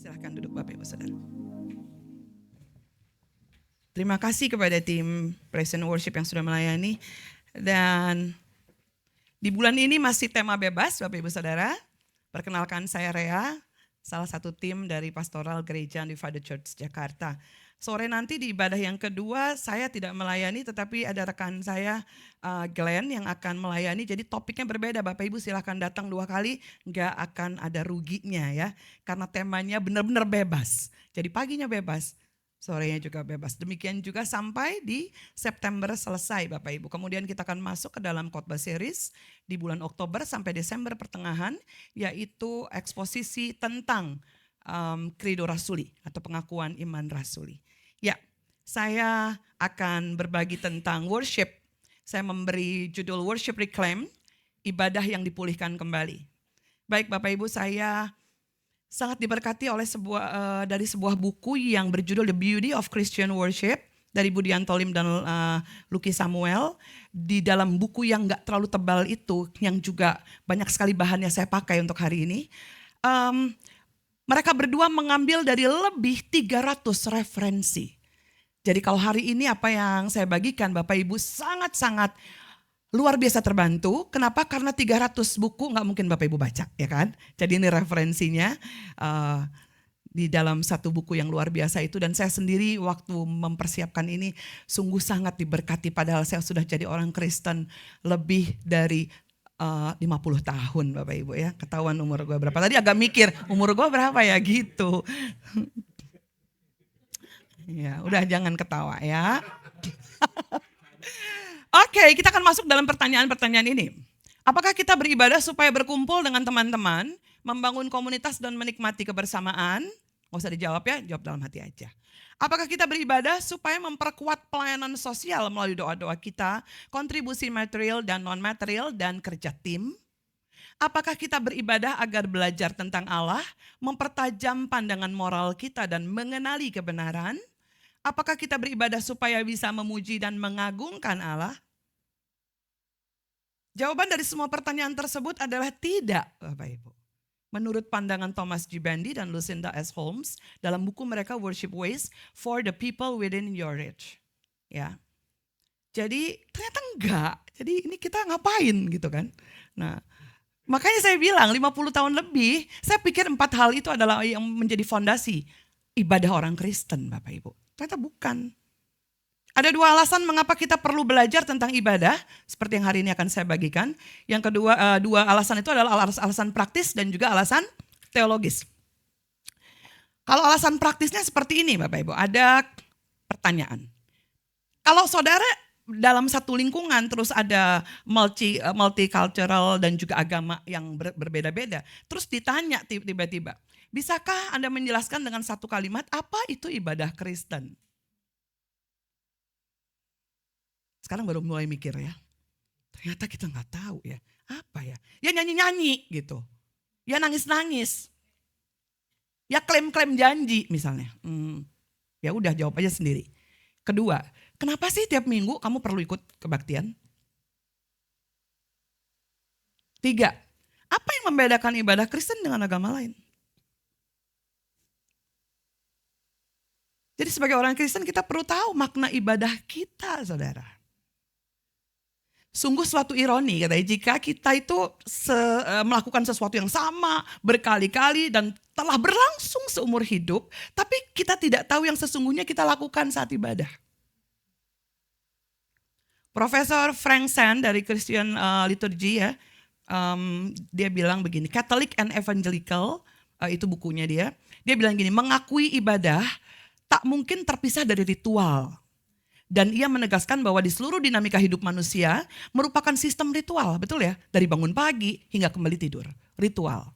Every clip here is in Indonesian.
Silahkan duduk Bapak Ibu Saudara. Terima kasih kepada tim Praise and Worship yang sudah melayani. Dan di bulan ini masih tema bebas Bapak Ibu Saudara. Perkenalkan saya Rea, salah satu tim dari Pastoral Gereja Undivided Church Jakarta. Sore nanti di ibadah yang kedua saya tidak melayani, tetapi ada rekan saya Glenn yang akan melayani. Jadi topiknya berbeda, Bapak Ibu silahkan datang 2 kali, nggak akan ada ruginya ya. Karena temanya benar-benar bebas. Jadi paginya bebas, sorenya juga bebas. Demikian juga sampai di September selesai Bapak Ibu. Kemudian kita akan masuk ke dalam khotbah series di bulan Oktober sampai Desember pertengahan, yaitu eksposisi tentang Credo Rasuli atau pengakuan iman rasuli. Ya, saya akan berbagi tentang worship. Saya memberi judul Worship Reclaim, ibadah yang dipulihkan kembali. Baik Bapak Ibu, saya sangat diberkati oleh dari sebuah buku yang berjudul The Beauty of Christian Worship dari Budian Tolim dan Lucky Samuel. Di dalam buku yang gak terlalu tebal itu, yang juga banyak sekali bahannya saya pakai untuk hari ini. Mereka berdua mengambil dari lebih 300 referensi. Jadi kalau hari ini apa yang saya bagikan Bapak Ibu sangat-sangat luar biasa terbantu. Kenapa? Karena 300 buku gak mungkin Bapak Ibu baca, ya kan? Jadi ini referensinya di dalam satu buku yang luar biasa itu. Dan saya sendiri waktu mempersiapkan ini sungguh sangat diberkati. Padahal saya sudah jadi orang Kristen lebih dari 50 tahun Bapak Ibu ya. Ketahuan umur gue berapa. Tadi agak mikir umur gue berapa ya gitu. Ya udah jangan ketawa ya. Oke, kita akan masuk dalam pertanyaan-pertanyaan ini. Apakah kita beribadah supaya berkumpul dengan teman-teman, membangun komunitas dan menikmati kebersamaan? Gak usah dijawab ya, jawab dalam hati aja. Apakah kita beribadah supaya memperkuat pelayanan sosial melalui doa-doa kita, kontribusi material dan non-material, dan kerja tim? Apakah kita beribadah agar belajar tentang Allah, mempertajam pandangan moral kita dan mengenali kebenaran? Apakah kita beribadah supaya bisa memuji dan mengagungkan Allah? Jawaban dari semua pertanyaan tersebut adalah tidak, Bapak Ibu. Menurut pandangan Thomas G. Bandy dan Lucinda S. Holmes dalam buku mereka Worship Ways for the People Within Your Reach. Ya. Jadi ternyata enggak. Jadi ini kita ngapain gitu kan. Nah, makanya saya bilang 50 tahun lebih, saya pikir 4 hal itu adalah yang menjadi fondasi ibadah orang Kristen Bapak Ibu. Ternyata bukan. Ada 2 alasan mengapa kita perlu belajar tentang ibadah, seperti yang hari ini akan saya bagikan. Yang kedua, 2 alasan itu adalah alasan praktis dan juga alasan teologis. Kalau alasan praktisnya seperti ini Bapak Ibu, ada pertanyaan. Kalau saudara dalam satu lingkungan terus ada multicultural dan juga agama yang berbeda-beda, terus ditanya tiba-tiba, bisakah Anda menjelaskan dengan satu kalimat apa itu ibadah Kristen? Sekarang baru mulai mikir ya, ternyata kita nggak tahu ya, apa ya? Ya nyanyi-nyanyi gitu, ya nangis-nangis, ya klaim-klaim janji misalnya. Ya udah jawab aja sendiri. Kedua, kenapa sih tiap minggu kamu perlu ikut kebaktian? 3, apa yang membedakan ibadah Kristen dengan agama lain? Jadi sebagai orang Kristen kita perlu tahu makna ibadah kita, saudara. Sungguh suatu ironi katanya, jika kita itu melakukan sesuatu yang sama berkali-kali dan telah berlangsung seumur hidup, tapi kita tidak tahu yang sesungguhnya kita lakukan saat ibadah. Profesor Frank Sand dari Christian Liturgy ya, dia bilang begini, Catholic and Evangelical, itu bukunya dia bilang gini, mengakui ibadah tak mungkin terpisah dari ritual. Dan ia menegaskan bahwa di seluruh dinamika hidup manusia merupakan sistem ritual, betul ya? Dari bangun pagi hingga kembali tidur, ritual.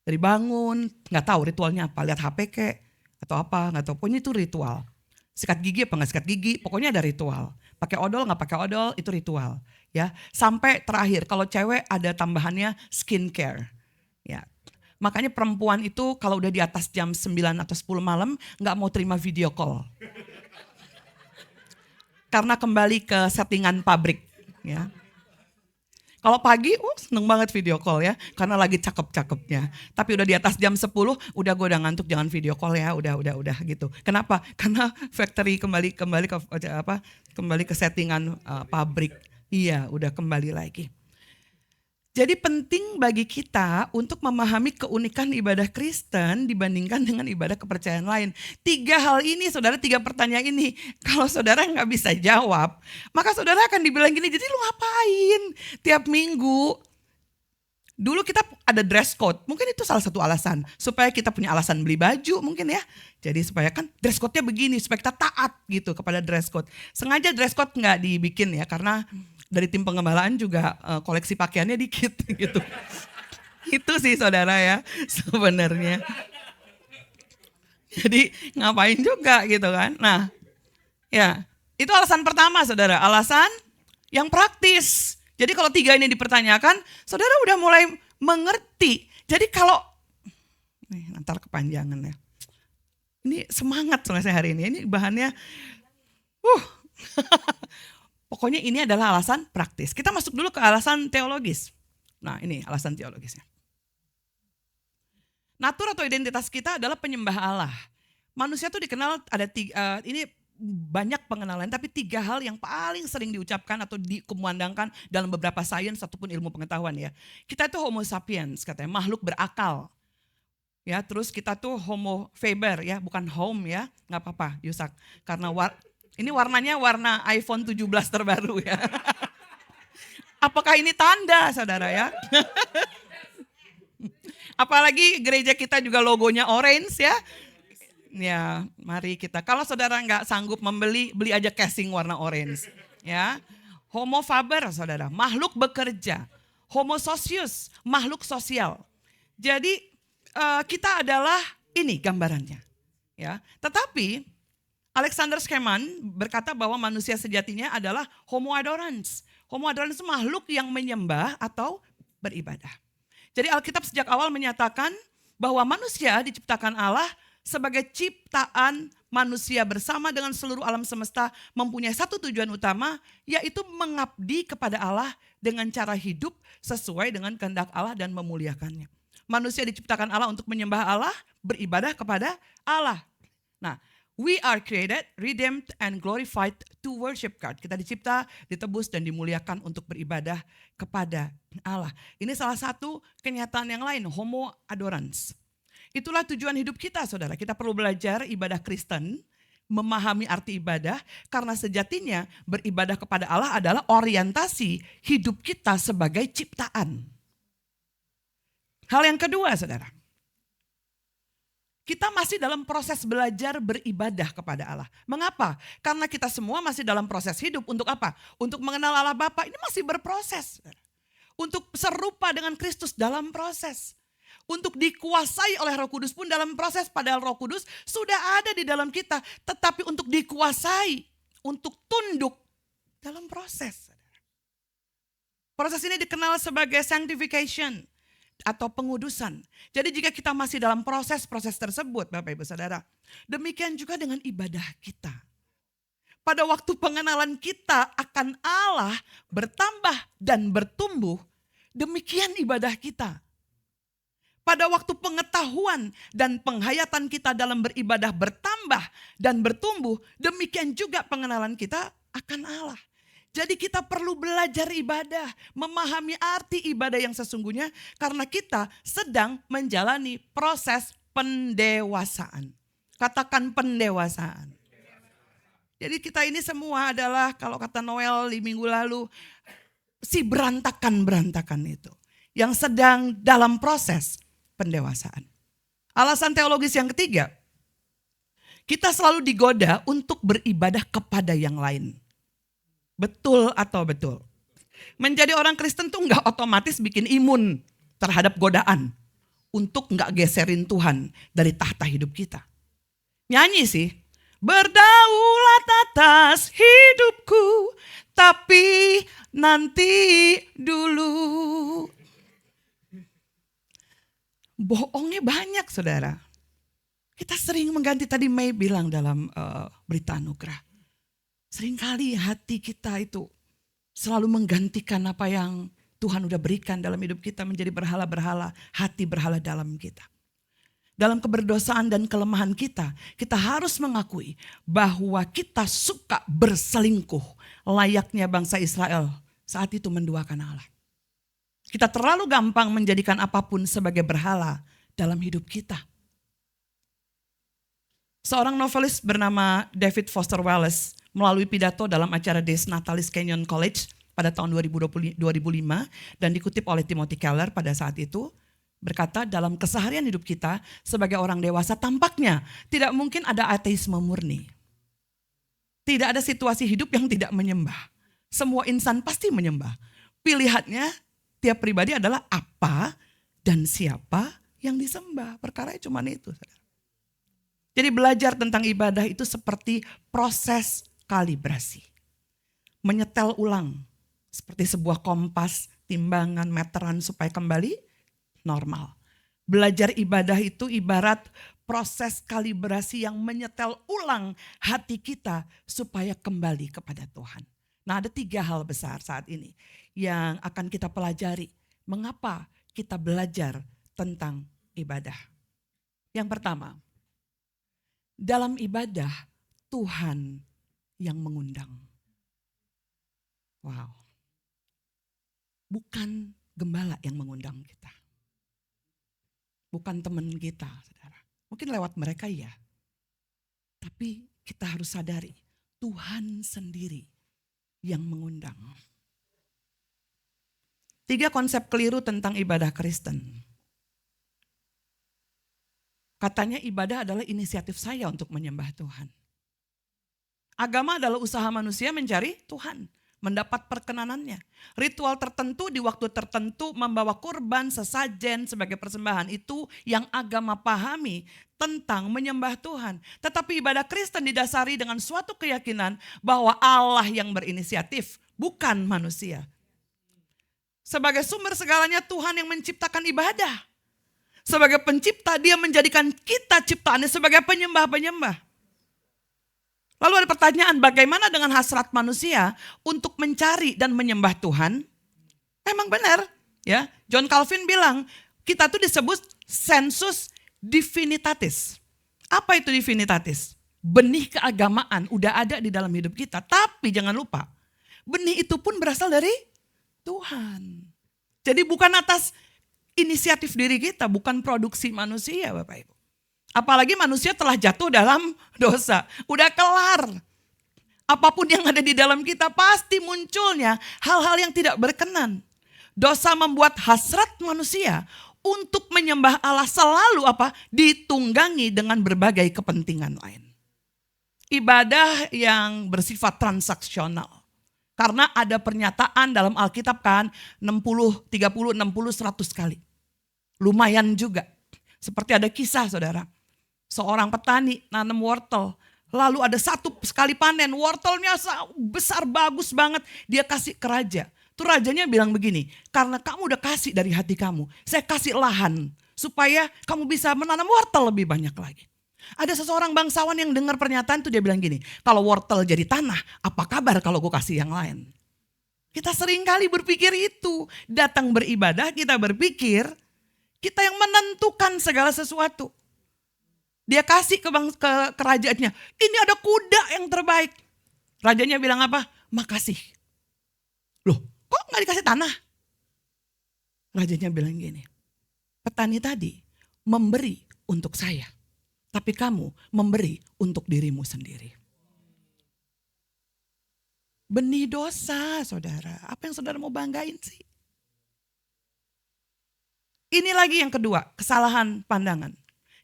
Dari bangun, nggak tahu ritualnya apa, lihat HP kek atau apa, nggak tahu. Pokoknya itu ritual. Sikat gigi apa nggak sikat gigi, pokoknya ada ritual. Pakai odol nggak pakai odol, itu ritual. Ya, sampai terakhir kalau cewek ada tambahannya skincare. Ya, makanya perempuan itu kalau udah di atas jam 9 atau 10 malam nggak mau terima video call. Karena kembali ke settingan pabrik, ya. Kalau pagi, seneng banget video call ya, karena lagi cakep-cakepnya. Tapi udah di atas jam 10, udah gue udah ngantuk, jangan video call ya, udah gitu. Kenapa? Karena factory kembali ke settingan pabrik. Iya, udah kembali lagi. Jadi penting bagi kita untuk memahami keunikan ibadah Kristen dibandingkan dengan ibadah kepercayaan lain. 3 hal ini, saudara, 3 pertanyaan ini, kalau saudara nggak bisa jawab, maka saudara akan dibilang gini, jadi lu ngapain tiap minggu? Dulu kita ada dress code, mungkin itu salah satu alasan. Supaya kita punya alasan beli baju mungkin ya. Jadi supaya kan dress code-nya begini, supaya kita taat gitu kepada dress code. Sengaja dress code nggak dibikin ya, karena dari tim pengembalaan juga koleksi pakaiannya dikit gitu. Itu sih saudara ya sebenarnya. Jadi ngapain juga gitu kan. Nah ya itu alasan pertama saudara, alasan yang praktis. Jadi kalau 3 ini dipertanyakan, saudara udah mulai mengerti. Jadi kalau, ntar kepanjangan ya. Ini semangat saya hari ini, ini bahannya, pokoknya ini adalah alasan praktis. Kita masuk dulu ke alasan teologis. Nah ini alasan teologisnya. Natur atau identitas kita adalah penyembah Allah. Manusia tuh dikenal ada 3, ini banyak pengenalan, tapi 3 hal yang paling sering diucapkan atau dikumandangkan dalam beberapa sains ataupun ilmu pengetahuan ya. Kita itu homo sapiens katanya, makhluk berakal. Ya, terus kita tuh homo faber ya, bukan home ya, nggak apa-apa Yusak. Karena ini warnanya warna iPhone 17 terbaru ya. Apakah ini tanda saudara ya? Apalagi gereja kita juga logonya orange ya. Ya, mari kita. Kalau saudara nggak sanggup membeli, beli aja casing warna orange. Ya, homo faber, saudara, makhluk bekerja. Homo socius, makhluk sosial. Jadi kita adalah ini gambarannya. Ya, tetapi Alexander Schemann berkata bahwa manusia sejatinya adalah homo adorans. Homo adorans itu makhluk yang menyembah atau beribadah. Jadi Alkitab sejak awal menyatakan bahwa manusia diciptakan Allah sebagai ciptaan manusia bersama dengan seluruh alam semesta mempunyai satu tujuan utama, yaitu mengabdi kepada Allah dengan cara hidup sesuai dengan kehendak Allah dan memuliakannya. Manusia diciptakan Allah untuk menyembah Allah, beribadah kepada Allah. Nah, we are created, redeemed, and glorified to worship God. Kita dicipta, ditebus, dan dimuliakan untuk beribadah kepada Allah. Ini salah satu kenyataan yang lain, homo adorans. Itulah tujuan hidup kita saudara. Kita perlu belajar ibadah Kristen, memahami arti ibadah, karena sejatinya beribadah kepada Allah adalah orientasi hidup kita sebagai ciptaan. Hal yang kedua saudara, kita masih dalam proses belajar beribadah kepada Allah. Mengapa? Karena kita semua masih dalam proses hidup. Untuk apa? Untuk mengenal Allah Bapa, ini masih berproses. Untuk serupa dengan Kristus dalam proses. Untuk dikuasai oleh Roh Kudus pun dalam proses, padahal Roh Kudus sudah ada di dalam kita. Tetapi untuk dikuasai, untuk tunduk dalam proses. Proses ini dikenal sebagai sanctification atau pengudusan. Jadi jika kita masih dalam proses-proses tersebut Bapak Ibu Saudara, demikian juga dengan ibadah kita. Pada waktu pengenalan kita akan Allah bertambah dan bertumbuh, demikian ibadah kita. Pada waktu pengetahuan dan penghayatan kita dalam beribadah bertambah dan bertumbuh, demikian juga pengenalan kita akan Allah. Jadi kita perlu belajar ibadah, memahami arti ibadah yang sesungguhnya karena kita sedang menjalani proses pendewasaan. Katakan pendewasaan. Jadi kita ini semua adalah, kalau kata Noel di minggu lalu, si berantakan-berantakan itu. Yang sedang dalam proses pendewasaan. Alasan teologis yang ketiga, kita selalu digoda untuk beribadah kepada yang lain. Betul atau betul? Menjadi orang Kristen tuh nggak otomatis bikin imun terhadap godaan untuk nggak geserin Tuhan dari tahta hidup kita. Nyanyi sih, berdaulat atas hidupku, tapi nanti dulu. Bohongnya banyak saudara. Kita sering mengganti, tadi Mei bilang dalam berita anugerah. Seringkali hati kita itu selalu menggantikan apa yang Tuhan udah berikan dalam hidup kita menjadi berhala-berhala, hati berhala dalam kita. Dalam keberdosaan dan kelemahan kita, kita harus mengakui bahwa kita suka berselingkuh layaknya bangsa Israel saat itu menduakan Allah. Kita terlalu gampang menjadikan apapun sebagai berhala dalam hidup kita. Seorang novelis bernama David Foster Wallace melalui pidato dalam acara Des Natalis Canyon College pada tahun 2005 dan dikutip oleh Timothy Keller pada saat itu, berkata dalam keseharian hidup kita sebagai orang dewasa tampaknya tidak mungkin ada ateisme murni. Tidak ada situasi hidup yang tidak menyembah. Semua insan pasti menyembah. Pilihannya tiap pribadi adalah apa dan siapa yang disembah. Perkaranya cuma itu. Jadi belajar tentang ibadah itu seperti proses kalibrasi. Menyetel ulang. Seperti sebuah kompas, timbangan, meteran supaya kembali normal. Belajar ibadah itu ibarat proses kalibrasi yang menyetel ulang hati kita supaya kembali kepada Tuhan. Nah, ada 3 hal besar saat ini yang akan kita pelajari. Mengapa kita belajar tentang ibadah? Yang pertama, dalam ibadah Tuhan yang mengundang. Wow. Bukan gembala yang mengundang kita. Bukan teman kita, saudara. Mungkin lewat mereka ya. Tapi kita harus sadari, Tuhan sendiri yang mengundang. 3 konsep keliru tentang ibadah Kristen. Katanya ibadah adalah inisiatif saya untuk menyembah Tuhan. Agama adalah usaha manusia mencari Tuhan. Mendapat perkenanannya. Ritual tertentu di waktu tertentu membawa kurban, sesajen sebagai persembahan. Itu yang agama pahami tentang menyembah Tuhan. Tetapi ibadah Kristen didasari dengan suatu keyakinan bahwa Allah yang berinisiatif, bukan manusia. Sebagai sumber segalanya Tuhan yang menciptakan ibadah. Sebagai pencipta dia menjadikan kita ciptaannya sebagai penyembah-penyembah. Lalu ada pertanyaan, bagaimana dengan hasrat manusia untuk mencari dan menyembah Tuhan? Memang benar, ya. John Calvin bilang, kita tuh disebut sensus divinitatis. Apa itu divinitatis? Benih keagamaan udah ada di dalam hidup kita, tapi jangan lupa, benih itu pun berasal dari Tuhan. Jadi bukan atas inisiatif diri kita, bukan produksi manusia, Bapak Ibu. Apalagi manusia telah jatuh dalam dosa. Udah kelar. Apapun yang ada di dalam kita pasti munculnya hal-hal yang tidak berkenan. Dosa membuat hasrat manusia untuk menyembah Allah selalu ditunggangi dengan berbagai kepentingan lain. Ibadah yang bersifat transaksional. Karena ada pernyataan dalam Alkitab kan 60, 30, 60, 100 kali. Lumayan juga. Seperti ada kisah saudara. Seorang petani nanam wortel. Lalu ada satu sekali panen. Wortelnya besar bagus banget. Dia kasih ke raja. Tuh rajanya bilang begini. Karena kamu udah kasih dari hati kamu. Saya kasih lahan. Supaya kamu bisa menanam wortel lebih banyak lagi. Ada seseorang bangsawan yang dengar pernyataan itu dia bilang gini. Kalau wortel jadi tanah. Apa kabar kalau gue kasih yang lain? Kita sering kali berpikir itu. Datang beribadah kita berpikir. Kita yang menentukan segala sesuatu. Dia kasih ke kerajaannya, ini ada kuda yang terbaik. Rajanya bilang apa? Makasih. Loh, kok gak dikasih tanah? Rajanya bilang gini, petani tadi memberi untuk saya. Tapi kamu memberi untuk dirimu sendiri. Benih dosa saudara, apa yang saudara mau banggain sih? Ini lagi yang kedua, kesalahan pandangan.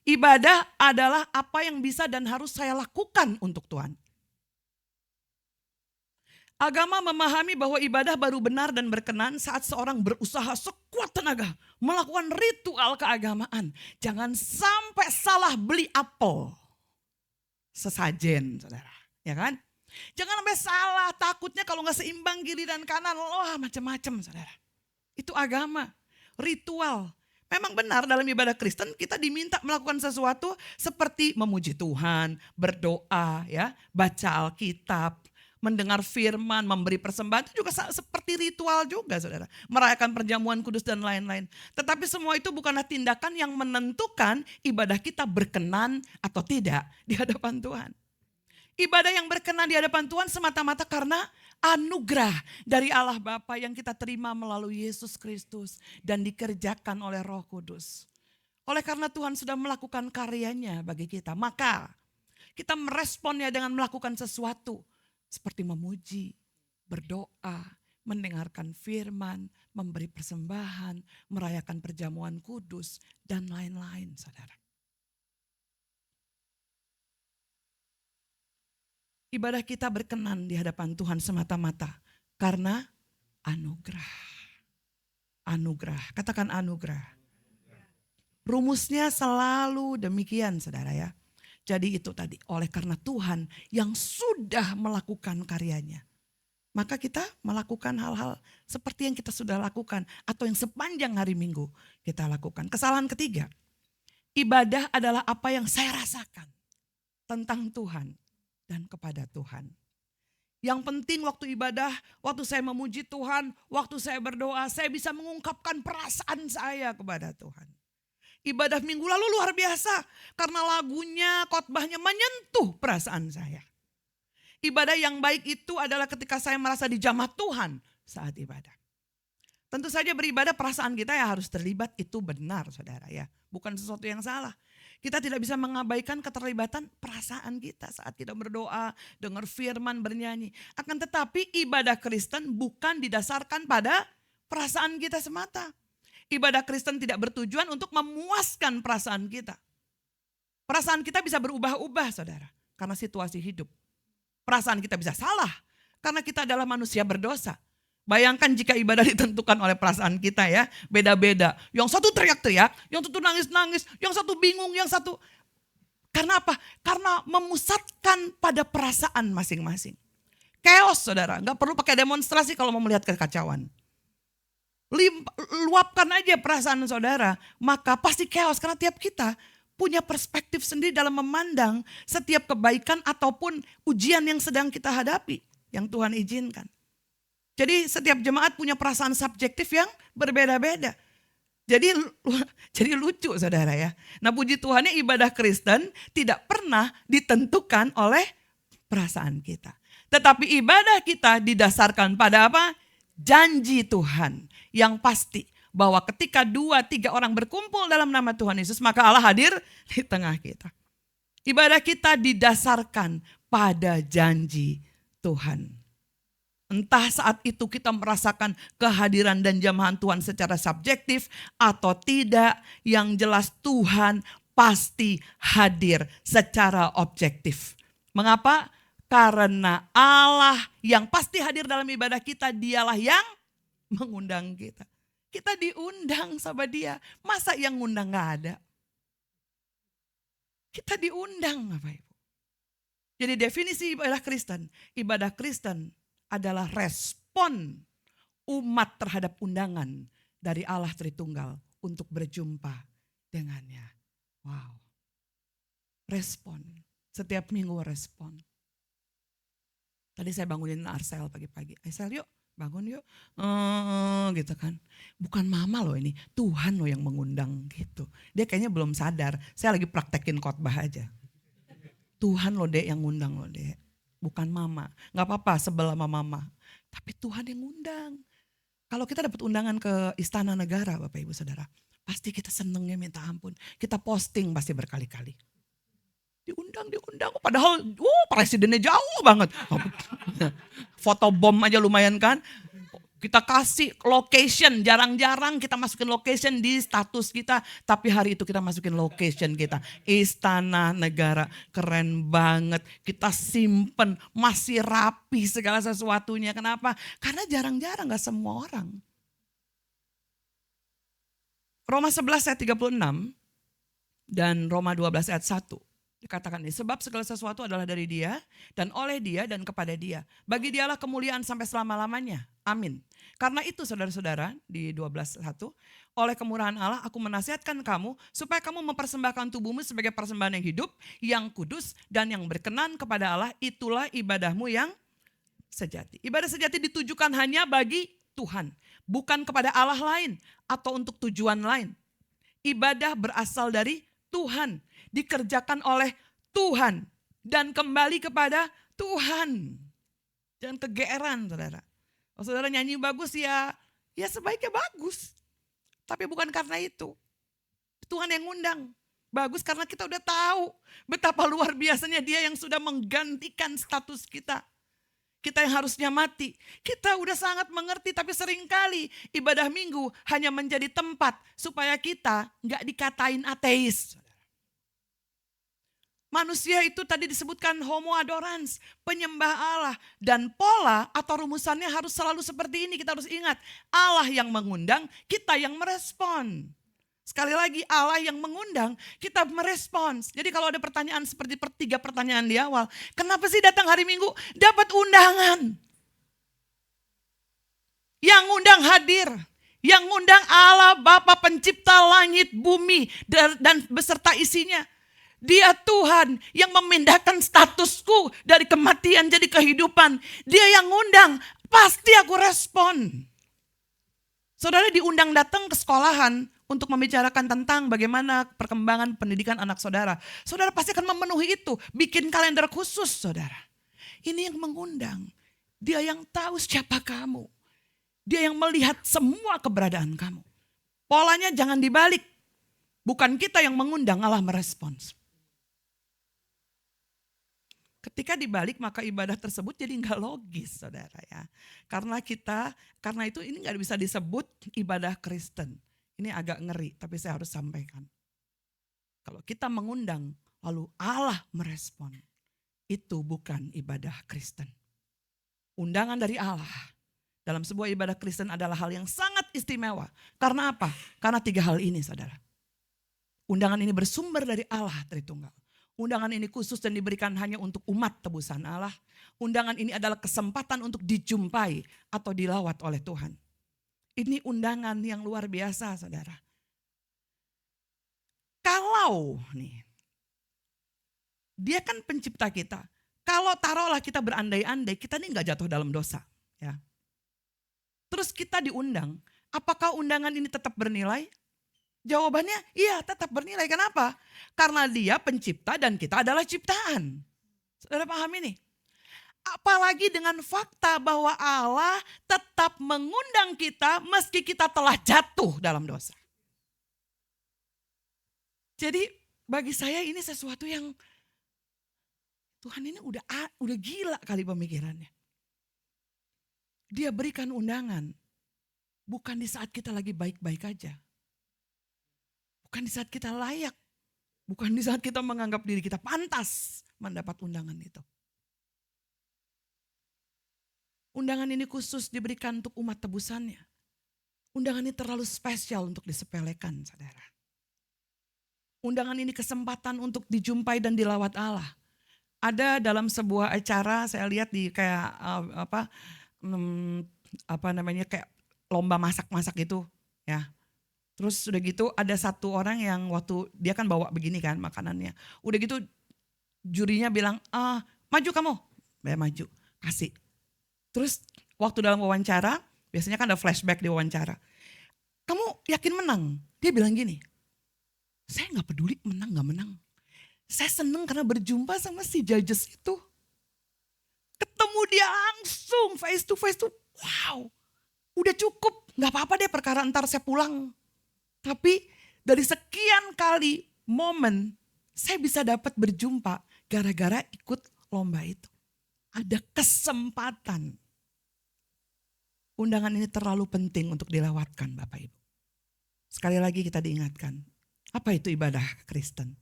Ibadah adalah apa yang bisa dan harus saya lakukan untuk Tuhan. Agama memahami bahwa ibadah baru benar dan berkenan saat seorang berusaha sekuat tenaga melakukan ritual keagamaan. Jangan sampai salah beli apel. Sesajen, saudara. Ya kan? Jangan sampai salah, takutnya kalau nggak seimbang kiri dan kanan, wah macam-macam, saudara. Itu agama, ritual. Memang benar dalam ibadah Kristen kita diminta melakukan sesuatu seperti memuji Tuhan, berdoa, ya, baca Alkitab, mendengar firman, memberi persembahan itu juga seperti ritual juga saudara. Merayakan perjamuan kudus dan lain-lain. Tetapi semua itu bukanlah tindakan yang menentukan ibadah kita berkenan atau tidak di hadapan Tuhan. Ibadah yang berkenan di hadapan Tuhan semata-mata karena anugerah dari Allah Bapa yang kita terima melalui Yesus Kristus dan dikerjakan oleh Roh Kudus. Oleh karena Tuhan sudah melakukan karyanya bagi kita, maka kita meresponnya dengan melakukan sesuatu seperti memuji, berdoa, mendengarkan firman, memberi persembahan, merayakan perjamuan kudus, dan lain-lain saudara. Ibadah kita berkenan di hadapan Tuhan semata-mata karena anugerah. Anugerah, katakan anugerah. Rumusnya selalu demikian saudara ya. Jadi itu tadi, oleh karena Tuhan yang sudah melakukan karyanya. Maka kita melakukan hal-hal seperti yang kita sudah lakukan. Atau yang sepanjang hari Minggu kita lakukan. Kesalahan ketiga, ibadah adalah apa yang saya rasakan tentang Tuhan dan kepada Tuhan. Yang penting waktu ibadah, waktu saya memuji Tuhan, waktu saya berdoa, saya bisa mengungkapkan perasaan saya kepada Tuhan. Ibadah minggu lalu luar biasa karena lagunya, khotbahnya menyentuh perasaan saya. Ibadah yang baik itu adalah ketika saya merasa dijamah Tuhan saat ibadah. Tentu saja beribadah perasaan kita yang harus terlibat itu benar saudara ya. Bukan sesuatu yang salah. Kita tidak bisa mengabaikan keterlibatan perasaan kita saat kita berdoa, dengar firman, bernyanyi. Akan tetapi ibadah Kristen bukan didasarkan pada perasaan kita semata. Ibadah Kristen tidak bertujuan untuk memuaskan perasaan kita. Perasaan kita bisa berubah-ubah saudara. Karena situasi hidup. Perasaan kita bisa salah. Karena kita adalah manusia berdosa. Bayangkan jika ibadah ditentukan oleh perasaan kita ya. Beda-beda. Yang satu teriak-teriak. Yang satu nangis-nangis. Yang satu bingung. Yang satu. Karena apa? Karena memusatkan pada perasaan masing-masing. Chaos saudara. Gak perlu pakai demonstrasi kalau mau melihat kekacauan. Luapkan aja perasaan saudara, maka pasti chaos karena tiap kita punya perspektif sendiri dalam memandang setiap kebaikan ataupun ujian yang sedang kita hadapi, yang Tuhan izinkan. Jadi setiap jemaat punya perasaan subjektif yang berbeda-beda. Jadi lucu saudara ya. Nah puji Tuhannya ibadah Kristen tidak pernah ditentukan oleh perasaan kita. Tetapi ibadah kita didasarkan pada apa? Janji Tuhan yang pasti bahwa ketika 2-3 orang berkumpul dalam nama Tuhan Yesus maka Allah hadir di tengah kita. Ibadah kita didasarkan pada janji Tuhan. Entah saat itu kita merasakan kehadiran dan jamahan Tuhan secara subjektif atau tidak, yang jelas Tuhan pasti hadir secara objektif. Mengapa? Karena Allah yang pasti hadir dalam ibadah kita, dialah yang mengundang kita. Kita diundang sama dia. Masa yang ngundang gak ada? Kita diundang Bapak Ibu. Jadi definisi ibadah Kristen adalah respon umat terhadap undangan dari Allah Tritunggal untuk berjumpa dengannya. Wow. Respon. Setiap minggu respon. Tadi saya bangunin Arsel pagi-pagi. Arsel yuk bangun yuk. Gitu kan. Bukan mama loh ini. Tuhan loh yang mengundang gitu. Dia kayaknya belum sadar. Saya lagi praktekin khotbah aja. Tuhan loh dek yang ngundang loh dek. Bukan mama. Gak apa-apa sebelah sama mama. Tapi Tuhan yang ngundang. Kalau kita dapat undangan ke Istana Negara Bapak Ibu Saudara. Pasti kita senengnya minta ampun. Kita posting pasti berkali-kali. Diundang. Padahal presidennya jauh banget. Foto bom aja lumayan kan. Kita kasih location, jarang-jarang kita masukin location di status kita. Tapi hari itu kita masukin location kita. Istana Negara, keren banget. Kita simpen, masih rapi segala sesuatunya. Kenapa? Karena jarang-jarang gak semua orang. Roma 11 ayat 36 dan Roma 12 ayat 1. Dikatakan ini, sebab segala sesuatu adalah dari dia dan oleh dia dan kepada dia. Bagi dialah kemuliaan sampai selama-lamanya. Amin. Karena itu saudara-saudara di 12:1, oleh kemurahan Allah aku menasihatkan kamu supaya kamu mempersembahkan tubuhmu sebagai persembahan yang hidup, yang kudus dan yang berkenan kepada Allah. Itulah ibadahmu yang sejati. Ibadah sejati ditujukan hanya bagi Tuhan, bukan kepada Allah lain atau untuk tujuan lain. Ibadah berasal dari Tuhan, dikerjakan oleh Tuhan dan kembali kepada Tuhan. Jangan kegeeran, saudara. Kalau saudara nyanyi bagus ya sebaiknya bagus. Tapi bukan karena itu. Tuhan yang ngundang. Bagus karena kita udah tahu betapa luar biasanya Dia yang sudah menggantikan status kita. Kita yang harusnya mati. Kita udah sangat mengerti, tapi seringkali ibadah minggu hanya menjadi tempat supaya kita nggak dikatain ateis. Manusia itu tadi disebutkan homo adorans, penyembah Allah. Dan pola atau rumusannya harus selalu seperti ini. Kita harus ingat, Allah yang mengundang, kita yang merespon. Sekali lagi, Allah yang mengundang, kita merespons. Jadi kalau ada pertanyaan seperti 3 pertanyaan di awal, kenapa sih datang hari Minggu? Dapat undangan. Yang undang hadir. Yang undang Allah Bapa pencipta langit, bumi, dan beserta isinya. Dia Tuhan yang memindahkan statusku dari kematian jadi kehidupan. Dia yang undang, pasti aku respon. Saudara diundang datang ke sekolahan untuk membicarakan tentang bagaimana perkembangan pendidikan anak saudara. Saudara pasti akan memenuhi itu, bikin kalender khusus saudara. Ini yang mengundang, Dia yang tahu siapa kamu. Dia yang melihat semua keberadaan kamu. Polanya jangan dibalik. Bukan kita yang mengundang, Allah merespons. Ketika dibalik maka ibadah tersebut jadi nggak logis saudara ya. Karena itu ini nggak bisa disebut ibadah Kristen. Ini agak ngeri tapi saya harus sampaikan. Kalau kita mengundang lalu Allah merespon. Itu bukan ibadah Kristen. Undangan dari Allah dalam sebuah ibadah Kristen adalah hal yang sangat istimewa. Karena apa? Karena 3 hal ini saudara. Undangan ini bersumber dari Allah Tritunggal. Undangan ini khusus dan diberikan hanya untuk umat tebusan Allah. Undangan ini adalah kesempatan untuk dijumpai atau dilawat oleh Tuhan. Ini undangan yang luar biasa saudara. Kalau Dia kan pencipta kita. Kalau taruhlah kita berandai-andai, kita ini gak jatuh dalam dosa. Ya. Terus kita diundang, apakah undangan ini tetap bernilai? Jawabannya iya tetap bernilai. Kenapa? Karena Dia pencipta dan kita adalah ciptaan. Saudara paham ini? Apalagi dengan fakta bahwa Allah tetap mengundang kita meski kita telah jatuh dalam dosa. Jadi bagi saya ini sesuatu yang Tuhan ini udah gila kali pemikirannya. Dia berikan undangan bukan di saat kita lagi baik-baik aja. Bukan di saat kita layak. Bukan di saat kita menganggap diri kita pantas mendapat undangan itu. Undangan ini khusus diberikan untuk umat tebusannya. Undangan ini terlalu spesial untuk disepelekan, saudara. Undangan ini kesempatan untuk dijumpai dan dilawat Allah. Ada dalam sebuah acara saya lihat di kayak kayak lomba masak-masak gitu, ya. Terus udah gitu ada satu orang yang waktu dia kan bawa begini kan makanannya. Udah gitu jurinya bilang, maju kamu. Saya maju, kasih. Terus waktu dalam wawancara, biasanya kan ada flashback di wawancara. Kamu yakin menang? Dia bilang gini, saya gak peduli menang gak menang. Saya seneng karena berjumpa sama si judges itu. Ketemu dia langsung face to face tuh, wow. Udah cukup, gak apa-apa deh perkara ntar saya pulang. Tapi dari sekian kali momen saya bisa dapat berjumpa gara-gara ikut lomba itu. Ada kesempatan. Undangan ini terlalu penting untuk dilewatkan Bapak Ibu. Sekali lagi kita diingatkan, apa itu ibadah Kristen?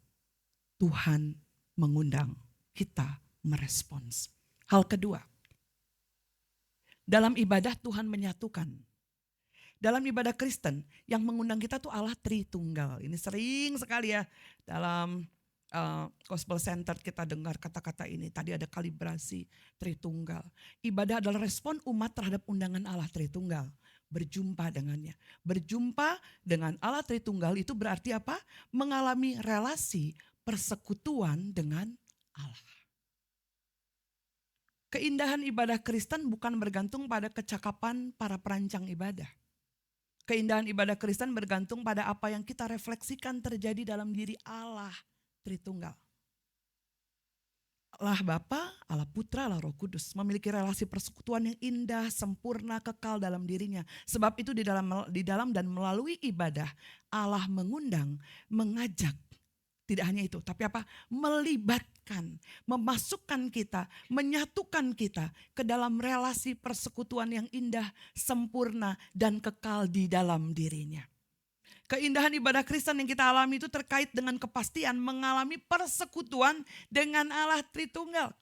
Tuhan mengundang, kita merespons. Hal kedua, dalam ibadah Tuhan menyatukan. Dalam ibadah Kristen yang mengundang kita tuh Allah Tritunggal. Ini sering sekali ya dalam Gospel Center kita dengar kata-kata ini. Tadi ada kalibrasi Tritunggal. Ibadah adalah respon umat terhadap undangan Allah Tritunggal. Berjumpa dengannya. Berjumpa dengan Allah Tritunggal itu berarti apa? Mengalami relasi persekutuan dengan Allah. Keindahan ibadah Kristen bukan bergantung pada kecakapan para perancang ibadah. Keindahan ibadah Kristen bergantung pada apa yang kita refleksikan terjadi dalam diri Allah Tritunggal. Allah Bapa, Allah Putra, Allah Roh Kudus memiliki relasi persekutuan yang indah, sempurna, kekal dalam dirinya. Sebab itu di dalam dan melalui ibadah Allah mengundang, mengajak. Tidak hanya itu, tapi apa? Melibatkan, memasukkan kita, menyatukan kita ke dalam relasi persekutuan yang indah, sempurna, dan kekal di dalam dirinya. Keindahan ibadah Kristen yang kita alami itu terkait dengan kepastian mengalami persekutuan dengan Allah Tritunggal.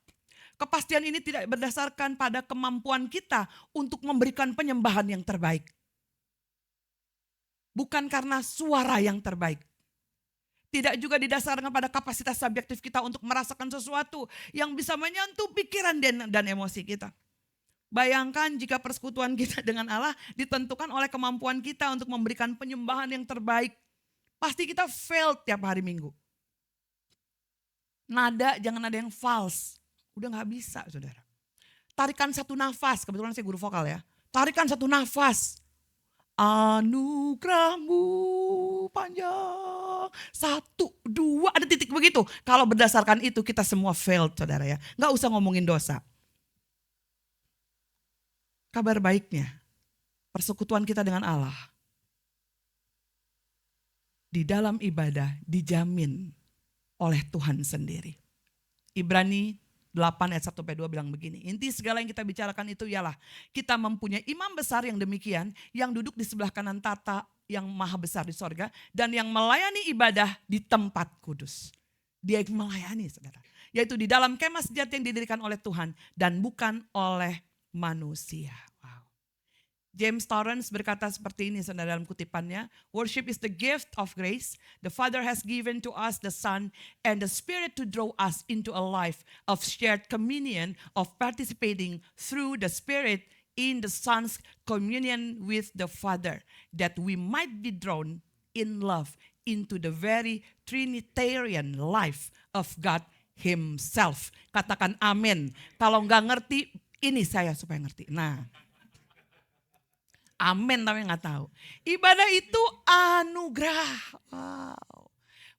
Kepastian ini tidak berdasarkan pada kemampuan kita untuk memberikan penyembahan yang terbaik. Bukan karena suara yang terbaik. Tidak juga didasarkan pada kapasitas subjektif kita untuk merasakan sesuatu yang bisa menyentuh pikiran dan emosi kita. Bayangkan jika persekutuan kita dengan Allah ditentukan oleh kemampuan kita untuk memberikan penyembahan yang terbaik. Pasti kita fail tiap hari Minggu. Nada jangan ada yang false. Udah gak bisa saudara. Tarikan satu nafas, kebetulan saya guru vokal ya. Tarikan satu nafas. Anugerahmu panjang. 1, 2, ada titik begitu. Kalau berdasarkan itu kita semua failed saudara ya. Gak usah ngomongin dosa. Kabar baiknya, persekutuan kita dengan Allah di dalam ibadah dijamin oleh Tuhan sendiri. Ibrani 8 ayat 1-2 bilang begini, inti segala yang kita bicarakan itu ialah kita mempunyai imam besar yang demikian, yang duduk di sebelah kanan tata yang maha besar di sorga, dan yang melayani ibadah di tempat kudus. Dia melayani saudara, yaitu di dalam kemah sejati yang didirikan oleh Tuhan dan bukan oleh manusia. Wow. James Torrance berkata seperti ini saudara dalam kutipannya. Worship is the gift of grace. The Father has given to us the Son and the Spirit to draw us into a life of shared communion, of participating through the Spirit in the Son's communion with the Father, that we might be drawn in love into the very Trinitarian life of God Himself. Katakan amin. Kalau nggak ngerti, ini saya supaya ngerti. Nah, amin tapi nggak tahu. Ibadah itu anugerah. Wow.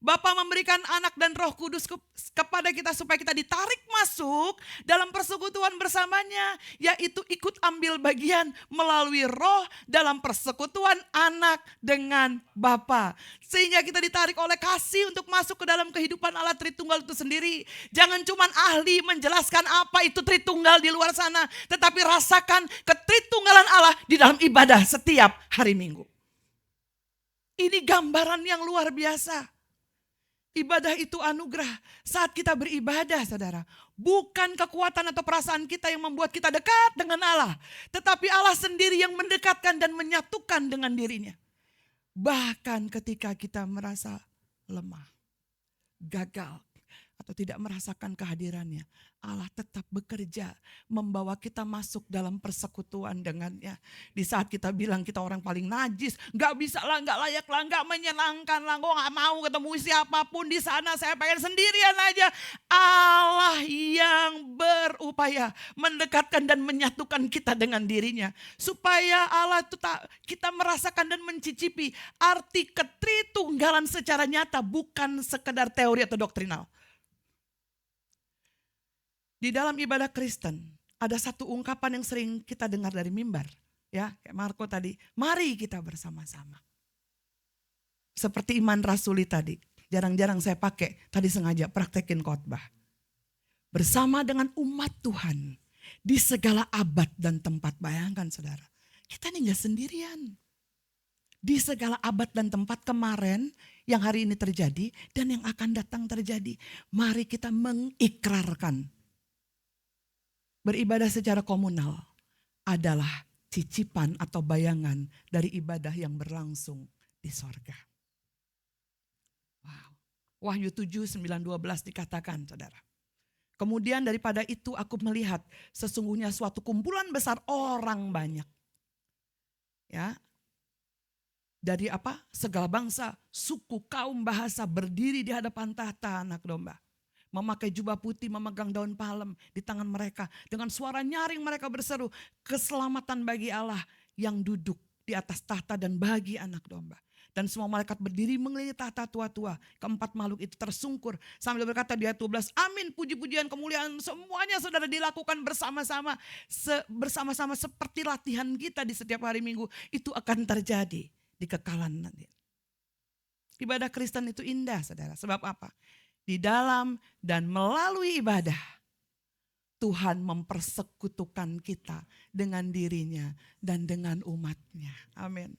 Bapa memberikan anak dan roh kudus kepada kita supaya kita ditarik masuk dalam persekutuan bersamanya. Yaitu ikut ambil bagian melalui roh dalam persekutuan anak dengan Bapa. Sehingga kita ditarik oleh kasih untuk masuk ke dalam kehidupan Allah Tritunggal itu sendiri. Jangan cuma ahli menjelaskan apa itu Tritunggal di luar sana. Tetapi rasakan ketritunggalan Allah di dalam ibadah setiap hari Minggu. Ini gambaran yang luar biasa. Ibadah itu anugerah. Saat kita beribadah saudara, bukan kekuatan atau perasaan kita yang membuat kita dekat dengan Allah. Tetapi Allah sendiri yang mendekatkan dan menyatukan dengan dirinya. Bahkan ketika kita merasa lemah, gagal, atau tidak merasakan kehadirannya, Allah tetap bekerja membawa kita masuk dalam persekutuan dengannya. Di saat kita bilang kita orang paling najis, gak bisa lah, gak layak lah, gak menyenangkan lah, gue gak mau ketemu siapapun di sana, saya pengen sendirian aja. Allah yang berupaya mendekatkan dan menyatukan kita dengan dirinya. Supaya Allah itu kita merasakan dan mencicipi arti ketritunggalan secara nyata, bukan sekedar teori atau doktrinal. Di dalam ibadah Kristen ada satu ungkapan yang sering kita dengar dari mimbar. Ya, kayak Marco tadi, mari kita bersama-sama. Seperti iman rasuli tadi, jarang-jarang saya pakai, tadi sengaja praktekin khotbah. Bersama dengan umat Tuhan di segala abad dan tempat. Bayangkan saudara, kita ini gak sendirian. Di segala abad dan tempat kemarin yang hari ini terjadi dan yang akan datang terjadi. Mari kita mengikrarkan. Beribadah secara komunal adalah cicipan atau bayangan dari ibadah yang berlangsung di sorga. Wow. Wahyu 7, 9, 12 dikatakan saudara. Kemudian daripada itu aku melihat sesungguhnya suatu kumpulan besar orang banyak. Ya. Dari apa? Segala bangsa, suku, kaum, bahasa berdiri di hadapan tahta Anak Domba. memakai jubah putih, memegang daun palem di tangan mereka. Dengan suara nyaring mereka berseru, keselamatan bagi Allah yang duduk di atas tahta dan bagi anak domba. Dan semua malaikat berdiri mengelilingi tahta tua-tua. Keempat makhluk itu tersungkur sambil berkata di ayat 12, amin, puji-pujian, kemuliaan semuanya saudara dilakukan bersama-sama. Bersama-sama seperti latihan kita di setiap hari Minggu. Itu akan terjadi di kekalan nanti. Ibadah Kristen itu indah saudara. Sebab apa? Di dalam dan melalui ibadah, Tuhan mempersekutukan kita dengan dirinya dan dengan umatnya. Amin.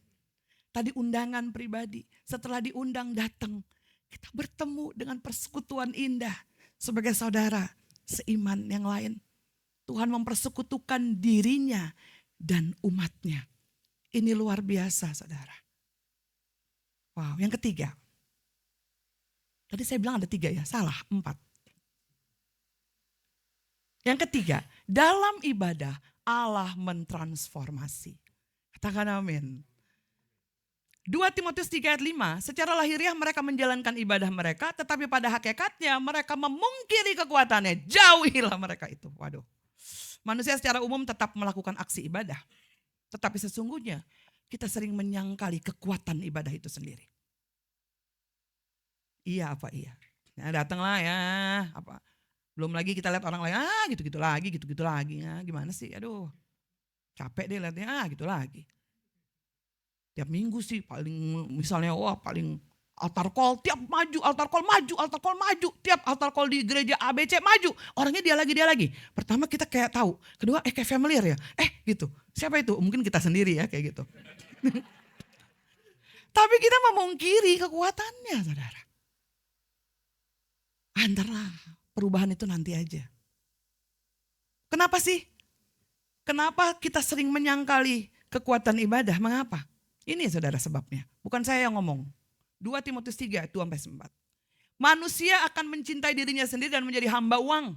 Tadi undangan pribadi, setelah diundang datang, kita bertemu dengan persekutuan indah sebagai saudara seiman yang lain. Tuhan mempersekutukan dirinya dan umatnya. Ini luar biasa saudara. Wow, yang ketiga. Tadi saya bilang ada 3 ya, salah 4. Yang ketiga, dalam ibadah Allah mentransformasi. Katakan amin. 2 Timotius 3 ayat 5, secara lahiriah mereka menjalankan ibadah mereka, tetapi pada hakikatnya mereka memungkiri kekuatannya. Jauhilah mereka itu. Waduh. Manusia secara umum tetap melakukan aksi ibadah. Tetapi sesungguhnya kita sering menyangkali kekuatan ibadah itu sendiri. Iya apa iya? Nah, datanglah ya, apa? Belum lagi kita lihat orang lain, gitu-gitu lagi. Nah, gimana sih? Aduh, capek deh lihatnya, gitu lagi. Tiap minggu sih paling misalnya paling altar call, tiap maju, altar call maju, tiap altar call di gereja ABC maju. Orangnya dia lagi. Pertama kita kayak tahu, kedua kayak familiar ya. Gitu. Siapa itu? Mungkin kita sendiri ya kayak gitu. Tapi kita memungkiri kekuatannya saudara. Antarlah perubahan itu nanti aja. Kenapa sih? Kenapa kita sering menyangkali kekuatan ibadah? Mengapa? Ini saudara sebabnya. Bukan saya yang ngomong. 2 Timotius 3, 2-4. Manusia akan mencintai dirinya sendiri dan menjadi hamba uang.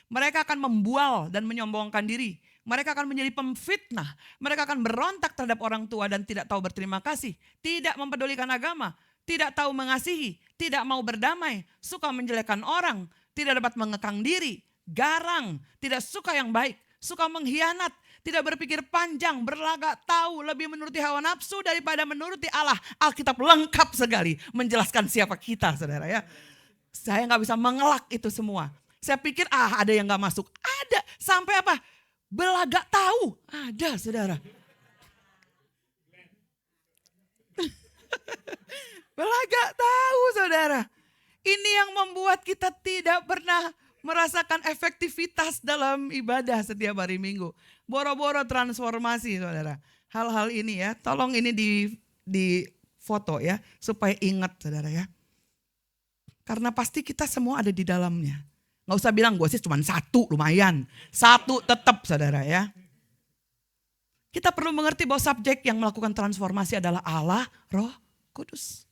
Mereka akan membual dan menyombongkan diri. Mereka akan menjadi pemfitnah. Mereka akan berontak terhadap orang tua dan tidak tahu berterima kasih. Tidak mempedulikan agama. Tidak tahu mengasihi. Tidak mau berdamai. Suka menjelekkan orang. Tidak dapat mengekang diri. Garang. Tidak suka yang baik. Suka mengkhianat. Tidak berpikir panjang, berlagak tahu, lebih menuruti hawa nafsu daripada menuruti Allah. Alkitab lengkap sekali menjelaskan siapa kita saudara ya. Saya gak bisa mengelak itu semua. Saya pikir ada yang gak masuk. Ada, sampai apa? Belagak tahu, ada saudara. Belagak tahu saudara. Ini yang membuat kita tidak pernah merasakan efektivitas dalam ibadah setiap hari Minggu. Boro-boro transformasi saudara. Hal-hal ini ya, tolong ini di foto ya, supaya ingat saudara ya. Karena pasti kita semua ada di dalamnya. Gak usah bilang gue sih cuma 1, lumayan. 1 tetap saudara ya. Kita perlu mengerti bahwa subjek yang melakukan transformasi adalah Allah, Roh Kudus.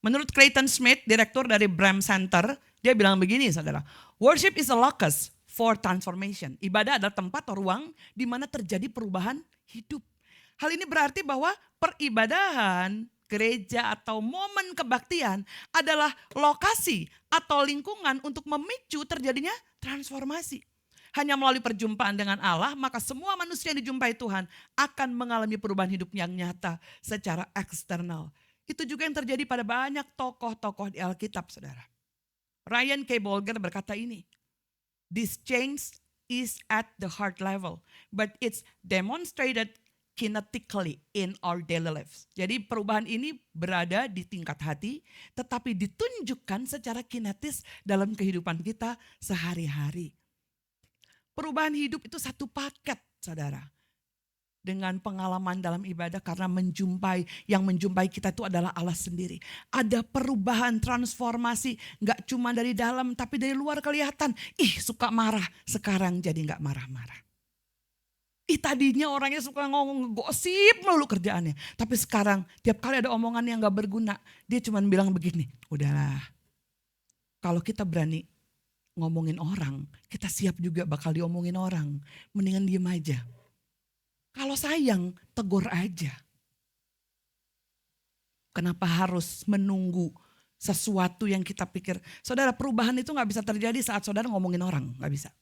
Menurut Clayton Smith, direktur dari Bram Center, dia bilang begini saudara. Worship is a locus for transformation. Ibadah adalah tempat atau ruang di mana terjadi perubahan hidup. Hal ini berarti bahwa peribadahan, gereja atau momen kebaktian adalah lokasi atau lingkungan untuk memicu terjadinya transformasi. Hanya melalui perjumpaan dengan Allah, maka semua manusia yang dijumpai Tuhan akan mengalami perubahan hidup yang nyata secara eksternal. Itu juga yang terjadi pada banyak tokoh-tokoh di Alkitab, saudara. Ryan K. Bolger berkata ini, this change is at the heart level, but it's demonstrated kinetically in our daily lives. Jadi perubahan ini berada di tingkat hati, tetapi ditunjukkan secara kinetis dalam kehidupan kita sehari-hari. Perubahan hidup itu satu paket, saudara. Dengan pengalaman dalam ibadah karena yang menjumpai kita itu adalah Allah sendiri. Ada perubahan transformasi gak cuma dari dalam tapi dari luar kelihatan. Suka marah, sekarang jadi gak marah-marah. Tadinya orangnya suka ngomong gosip melulu kerjaannya. Tapi sekarang tiap kali ada omongan yang gak berguna, dia cuma bilang begini, udahlah. Kalau kita berani ngomongin orang, kita siap juga bakal diomongin orang. Mendingan diem aja. Kalau sayang, tegur aja. Kenapa harus menunggu sesuatu yang kita pikir. Saudara, perubahan itu gak bisa terjadi saat saudara ngomongin orang, gak bisa.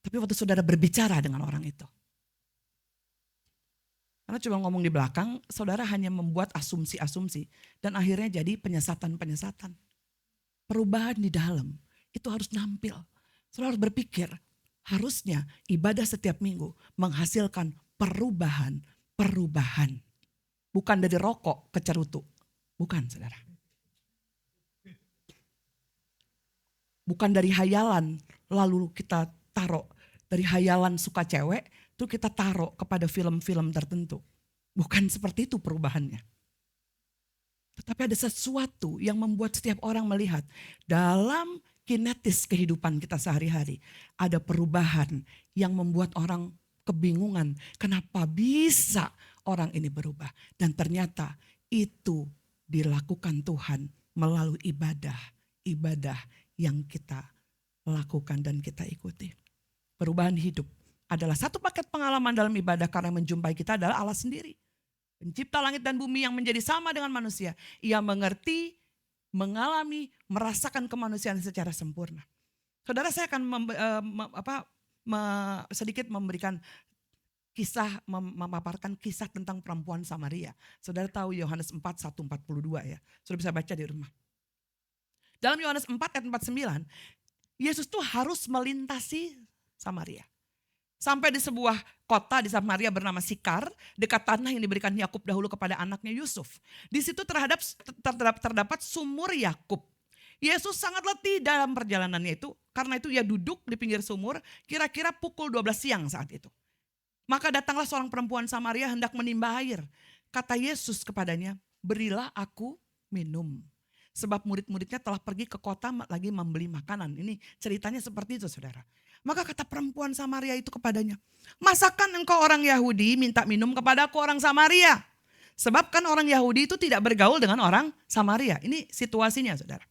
Tapi waktu saudara berbicara dengan orang itu. Karena cuma ngomong di belakang, saudara hanya membuat asumsi-asumsi. Dan akhirnya jadi penyesatan-penyesatan. Perubahan di dalam, itu harus nampil. Saudara harus berpikir, harusnya ibadah setiap minggu menghasilkan perubahan. Bukan dari rokok ke cerutu. Bukan, saudara. Bukan dari hayalan, lalu kita taruh. Dari hayalan suka cewek, itu kita taruh kepada film-film tertentu. Bukan seperti itu perubahannya. Tetapi ada sesuatu yang membuat setiap orang melihat dalam kinetis kehidupan kita sehari-hari. Ada perubahan yang membuat orang kebingungan. Kenapa bisa orang ini berubah? Dan ternyata itu dilakukan Tuhan melalui ibadah yang kita lakukan dan kita ikuti. Perubahan hidup adalah satu paket pengalaman dalam ibadah karena menjumpai kita adalah Allah sendiri. Pencipta langit dan bumi yang menjadi sama dengan manusia. Ia mengerti, mengalami, merasakan kemanusiaan secara sempurna. Saudara, saya akan sedikit memberikan kisah, memaparkan kisah tentang perempuan Samaria. Saudara tahu Yohanes 4, 1-42 ya. Sudah bisa baca di rumah. Dalam Yohanes 4 ayat 49, Yesus tuh harus melintasi Samaria. Sampai di sebuah kota di Samaria bernama Sikar, dekat tanah yang diberikan Yakub dahulu kepada anaknya Yusuf. Di situ terdapat sumur Yakub. Yesus sangat letih dalam perjalanannya itu, karena itu ia duduk di pinggir sumur, kira-kira pukul 12 siang saat itu. Maka datanglah seorang perempuan Samaria hendak menimba air. Kata Yesus kepadanya, berilah aku minum. Sebab murid-muridnya telah pergi ke kota lagi membeli makanan. Ini ceritanya seperti itu, saudara. Maka kata perempuan Samaria itu kepadanya, masakan engkau orang Yahudi minta minum kepada aku orang Samaria? Sebab kan orang Yahudi itu tidak bergaul dengan orang Samaria. Ini situasinya, saudara.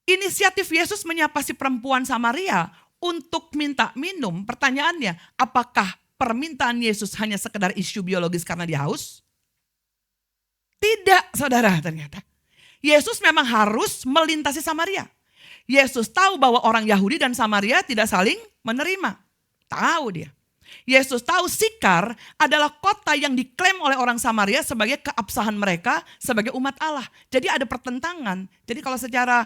Inisiatif Yesus menyapa si perempuan Samaria untuk minta minum. Pertanyaannya, apakah permintaan Yesus hanya sekedar isu biologis karena dia haus? Tidak, saudara, ternyata. Yesus memang harus melintasi Samaria. Yesus tahu bahwa orang Yahudi dan Samaria tidak saling menerima. Tahu dia. Yesus tahu Sikar adalah kota yang diklaim oleh orang Samaria sebagai keabsahan mereka sebagai umat Allah. Jadi ada pertentangan. Jadi kalau secara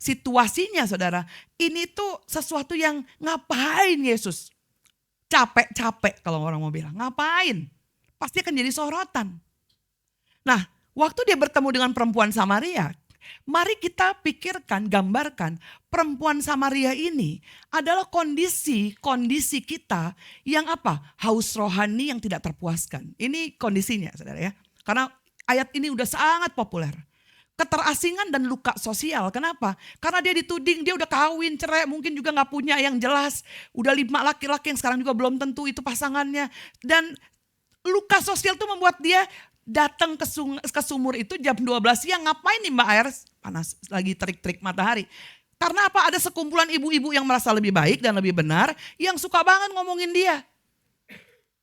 situasinya, saudara, ini tuh sesuatu yang ngapain Yesus? Capek-capek kalau orang mau bilang. Ngapain? Pasti akan jadi sorotan. Nah, waktu dia bertemu dengan perempuan Samaria, mari kita pikirkan, gambarkan perempuan Samaria ini adalah kondisi kita yang apa? Haus rohani yang tidak terpuaskan. Ini kondisinya, saudara ya. Karena ayat ini udah sangat populer. Keterasingan dan luka sosial. Kenapa? Karena dia dituding, dia udah kawin, cerai, mungkin juga gak punya yang jelas. Udah 5 laki-laki yang sekarang juga belum tentu itu pasangannya. Dan luka sosial itu membuat dia datang ke sumur itu jam 12 siang, ngapain nih Mbak air panas lagi terik-terik matahari. Karena apa? Ada sekumpulan ibu-ibu yang merasa lebih baik dan lebih benar yang suka banget ngomongin dia.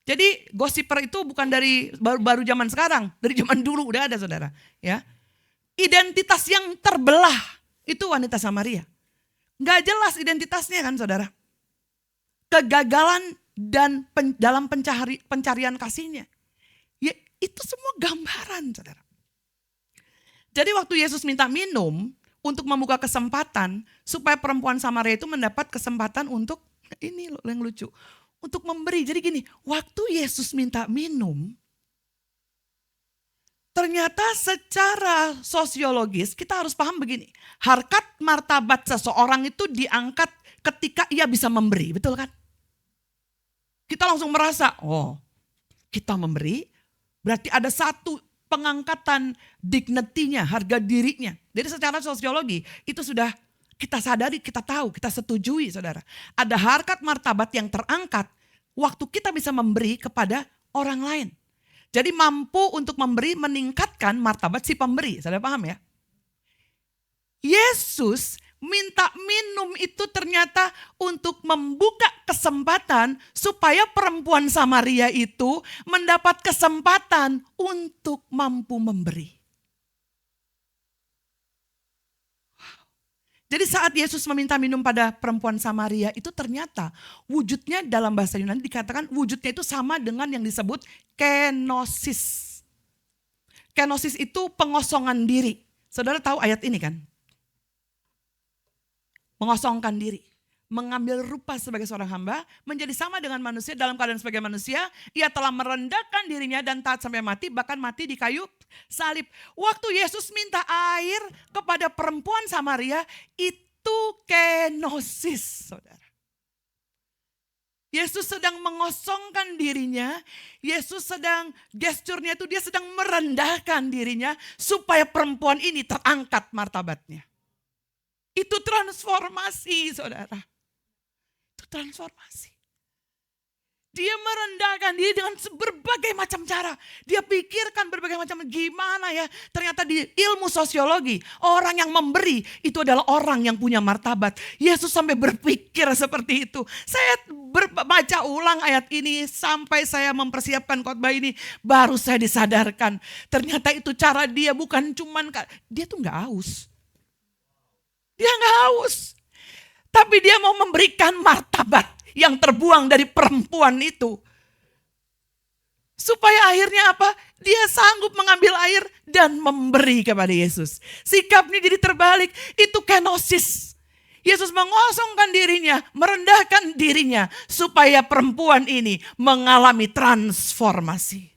Jadi gosiper itu bukan dari baru zaman sekarang, dari zaman dulu udah ada, saudara. Ya, identitas yang terbelah itu wanita Samaria. Gak jelas identitasnya kan, saudara. Kegagalan dan dalam pencarian kasihnya. Ya, itu semua gambaran, saudara. Jadi waktu Yesus minta minum untuk membuka kesempatan supaya perempuan Samaria itu mendapat kesempatan untuk, ini loh yang lucu, untuk memberi. Jadi gini, waktu Yesus minta minum, ternyata secara sosiologis kita harus paham begini. Harkat martabat seseorang itu diangkat ketika ia bisa memberi, betul kan? Kita langsung merasa, oh kita memberi, berarti ada satu pengangkatan dignity-nya, harga dirinya. Jadi secara sosiologi itu sudah kita sadari, kita tahu, kita setujui, saudara. Ada harkat martabat yang terangkat waktu kita bisa memberi kepada orang lain. Jadi mampu untuk memberi meningkatkan martabat si pemberi. Saudara paham ya? Yesus minta minum itu ternyata untuk membuka kesempatan supaya perempuan Samaria itu mendapat kesempatan untuk mampu memberi. Jadi saat Yesus meminta minum pada perempuan Samaria itu ternyata wujudnya dalam bahasa Yunani dikatakan wujudnya itu sama dengan yang disebut kenosis. Kenosis itu pengosongan diri. Saudara tahu ayat ini kan? Mengosongkan diri. Mengambil rupa sebagai seorang hamba, menjadi sama dengan manusia dalam keadaan sebagai manusia. Ia telah merendahkan dirinya dan taat sampai mati, bahkan mati di kayu salib. Waktu Yesus minta air kepada perempuan Samaria, itu kenosis, saudara. Yesus sedang mengosongkan dirinya, Yesus sedang gesturnya itu dia sedang merendahkan dirinya supaya perempuan ini terangkat martabatnya. Itu transformasi, saudara. Itu transformasi. Dia merendahkan diri dengan berbagai macam cara. Dia pikirkan berbagai macam gimana ya. Ternyata di ilmu sosiologi, orang yang memberi itu adalah orang yang punya martabat. Yesus sampai berpikir seperti itu. Saya baca ulang ayat ini sampai saya mempersiapkan khotbah ini. Baru saya disadarkan. Ternyata itu cara dia bukan cuman, dia tuh gak haus. Dia gak haus. Tapi dia mau memberikan martabat yang terbuang dari perempuan itu. Supaya akhirnya apa? Dia sanggup mengambil air dan memberi kepada Yesus. Sikapnya jadi terbalik. Itu kenosis. Yesus mengosongkan dirinya, merendahkan dirinya. Supaya perempuan ini mengalami transformasi.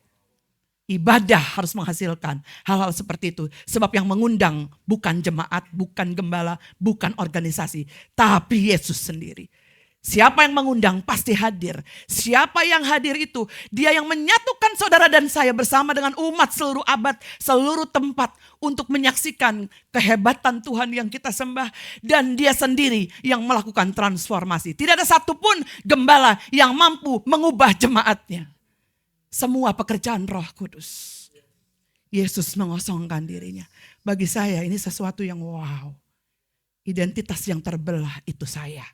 Ibadah harus menghasilkan hal-hal seperti itu. Sebab yang mengundang bukan jemaat, bukan gembala, bukan organisasi. Tapi Yesus sendiri. Siapa yang mengundang pasti hadir. Siapa yang hadir itu, dia yang menyatukan saudara dan saya bersama dengan umat seluruh abad, seluruh tempat untuk menyaksikan kehebatan Tuhan yang kita sembah. Dan dia sendiri yang melakukan transformasi. Tidak ada satupun gembala yang mampu mengubah jemaatnya. Semua pekerjaan Roh Kudus. Yesus mengosongkan dirinya. Bagi saya ini sesuatu yang wow. Identitas yang terbelah itu saya.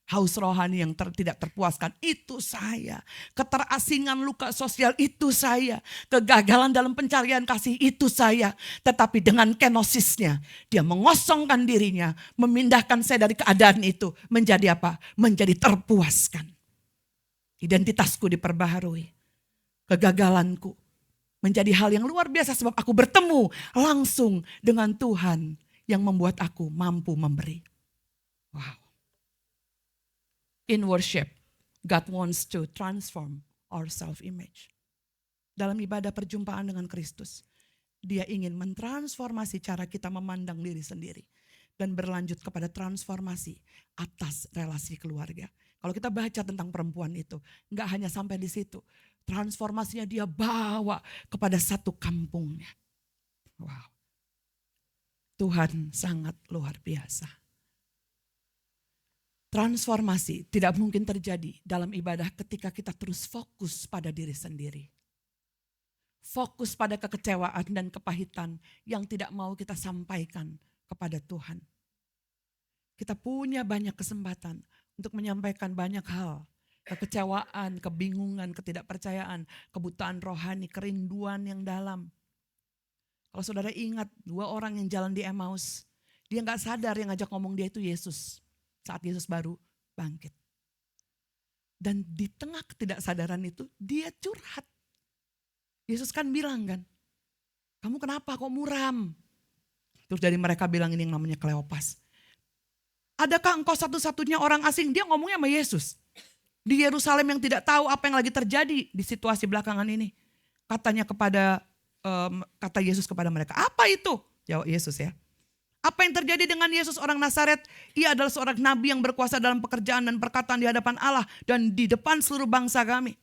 Haus rohani yang tidak terpuaskan itu saya. Keterasingan luka sosial itu saya. Kegagalan dalam pencarian kasih itu saya. Tetapi dengan kenosisnya dia mengosongkan dirinya. Memindahkan saya dari keadaan itu menjadi apa? Menjadi terpuaskan. Identitasku diperbaharui. Kegagalanku menjadi hal yang luar biasa sebab aku bertemu langsung dengan Tuhan yang membuat aku mampu memberi. Wow. In worship, God wants to transform our self-image. Dalam ibadah perjumpaan dengan Kristus, Dia ingin mentransformasi cara kita memandang diri sendiri. Dan berlanjut kepada transformasi atas relasi keluarga. Kalau kita baca tentang perempuan itu, enggak hanya sampai di situ. Transformasinya dia bawa kepada satu kampungnya. Wow. Tuhan sangat luar biasa. Transformasi tidak mungkin terjadi dalam ibadah ketika kita terus fokus pada diri sendiri. Fokus pada kekecewaan dan kepahitan yang tidak mau kita sampaikan kepada Tuhan. Kita punya banyak kesempatan untuk menyampaikan banyak hal. Kekecewaan, kebingungan, ketidakpercayaan, kebutaan rohani, kerinduan yang dalam. Kalau saudara ingat 2 orang yang jalan di Emmaus, dia gak sadar yang ngajak ngomong dia itu Yesus. Saat Yesus baru bangkit. Dan di tengah ketidaksadaran itu dia curhat. Yesus kan bilang kan, kamu kenapa kok muram? Terus dari mereka bilang ini yang namanya Kleopas. Adakah engkau satu-satunya orang asing? Dia ngomongnya sama Yesus. Di Yerusalem yang tidak tahu apa yang lagi terjadi di situasi belakangan ini. Kata Yesus kepada mereka, apa itu? Jawab Yesus ya. Apa yang terjadi dengan Yesus orang Nazaret? Ia adalah seorang nabi yang berkuasa dalam pekerjaan dan perkataan di hadapan Allah dan di depan seluruh bangsa kami.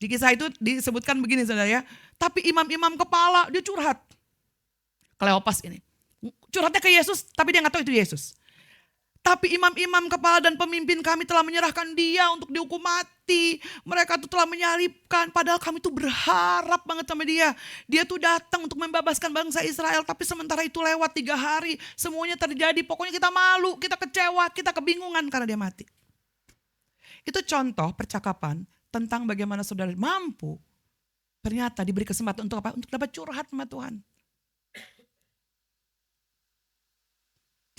Di kisah itu disebutkan begini saudara ya. Tapi imam-imam kepala dia curhat. Kleopas ini. Curhatnya ke Yesus tapi dia gak tahu itu Yesus. Tapi imam-imam kepala dan pemimpin kami telah menyerahkan dia untuk dihukum mati. Mereka tuh telah menyalibkan. Padahal kami tuh berharap banget sama dia. Dia tuh datang untuk membebaskan bangsa Israel. Tapi sementara itu lewat 3 hari. Semuanya terjadi. Pokoknya kita malu, kita kecewa, kita kebingungan karena dia mati. Itu contoh percakapan tentang bagaimana saudara mampu. Ternyata diberi kesempatan untuk apa? Untuk dapat curhat sama Tuhan.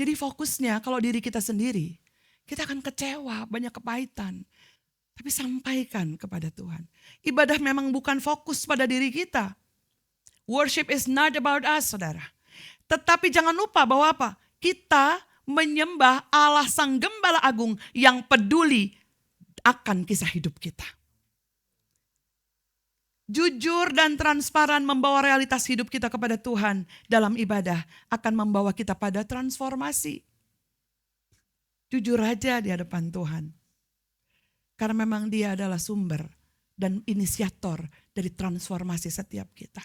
Jadi fokusnya kalau diri kita sendiri, kita akan kecewa, banyak kepahitan. Tapi sampaikan kepada Tuhan. Ibadah memang bukan fokus pada diri kita. Worship is not about us, saudara. Tetapi jangan lupa bahwa apa? Kita menyembah Allah Sang Gembala Agung yang peduli akan kisah hidup kita. Jujur dan transparan membawa realitas hidup kita kepada Tuhan dalam ibadah akan membawa kita pada transformasi. Jujur aja di hadapan Tuhan. Karena memang Dia adalah sumber dan inisiator dari transformasi setiap kita.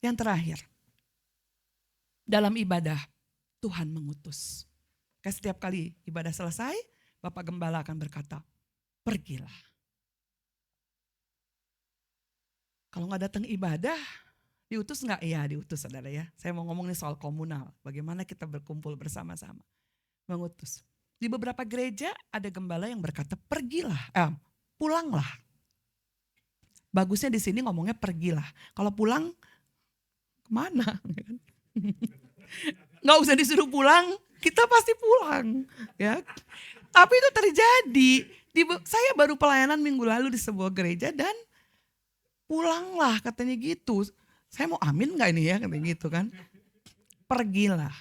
Yang terakhir, dalam ibadah Tuhan mengutus. Setiap kali ibadah selesai, Bapak Gembala akan berkata, pergilah. Kalau nggak datang ibadah, diutus nggak? Iya diutus, saudara ya. Saya mau ngomong nih soal komunal. Bagaimana kita berkumpul bersama-sama. Mengutus. Di beberapa gereja ada gembala yang berkata pergilah, pulanglah. Bagusnya di sini ngomongnya pergilah. Kalau pulang kemana? Nggak usah disuruh pulang, kita pasti pulang. Ya. Tapi itu terjadi. Saya baru pelayanan minggu lalu di sebuah gereja dan pulanglah katanya gitu. Saya mau amin gak ini ya katanya gitu kan. Pergilah.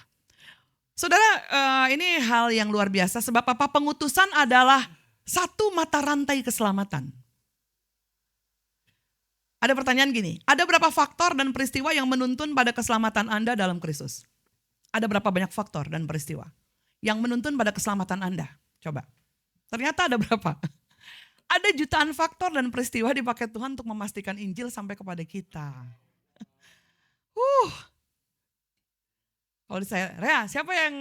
Saudara, ini hal yang luar biasa sebab apa? Pengutusan adalah satu mata rantai keselamatan. Ada pertanyaan gini, ada berapa faktor dan peristiwa yang menuntun pada keselamatan Anda dalam Kristus? Ada berapa banyak faktor dan peristiwa yang menuntun pada keselamatan Anda? Coba. Ternyata ada berapa? Ada jutaan faktor dan peristiwa dipakai Tuhan untuk memastikan Injil sampai kepada kita. Kalau saya, Rea, siapa yang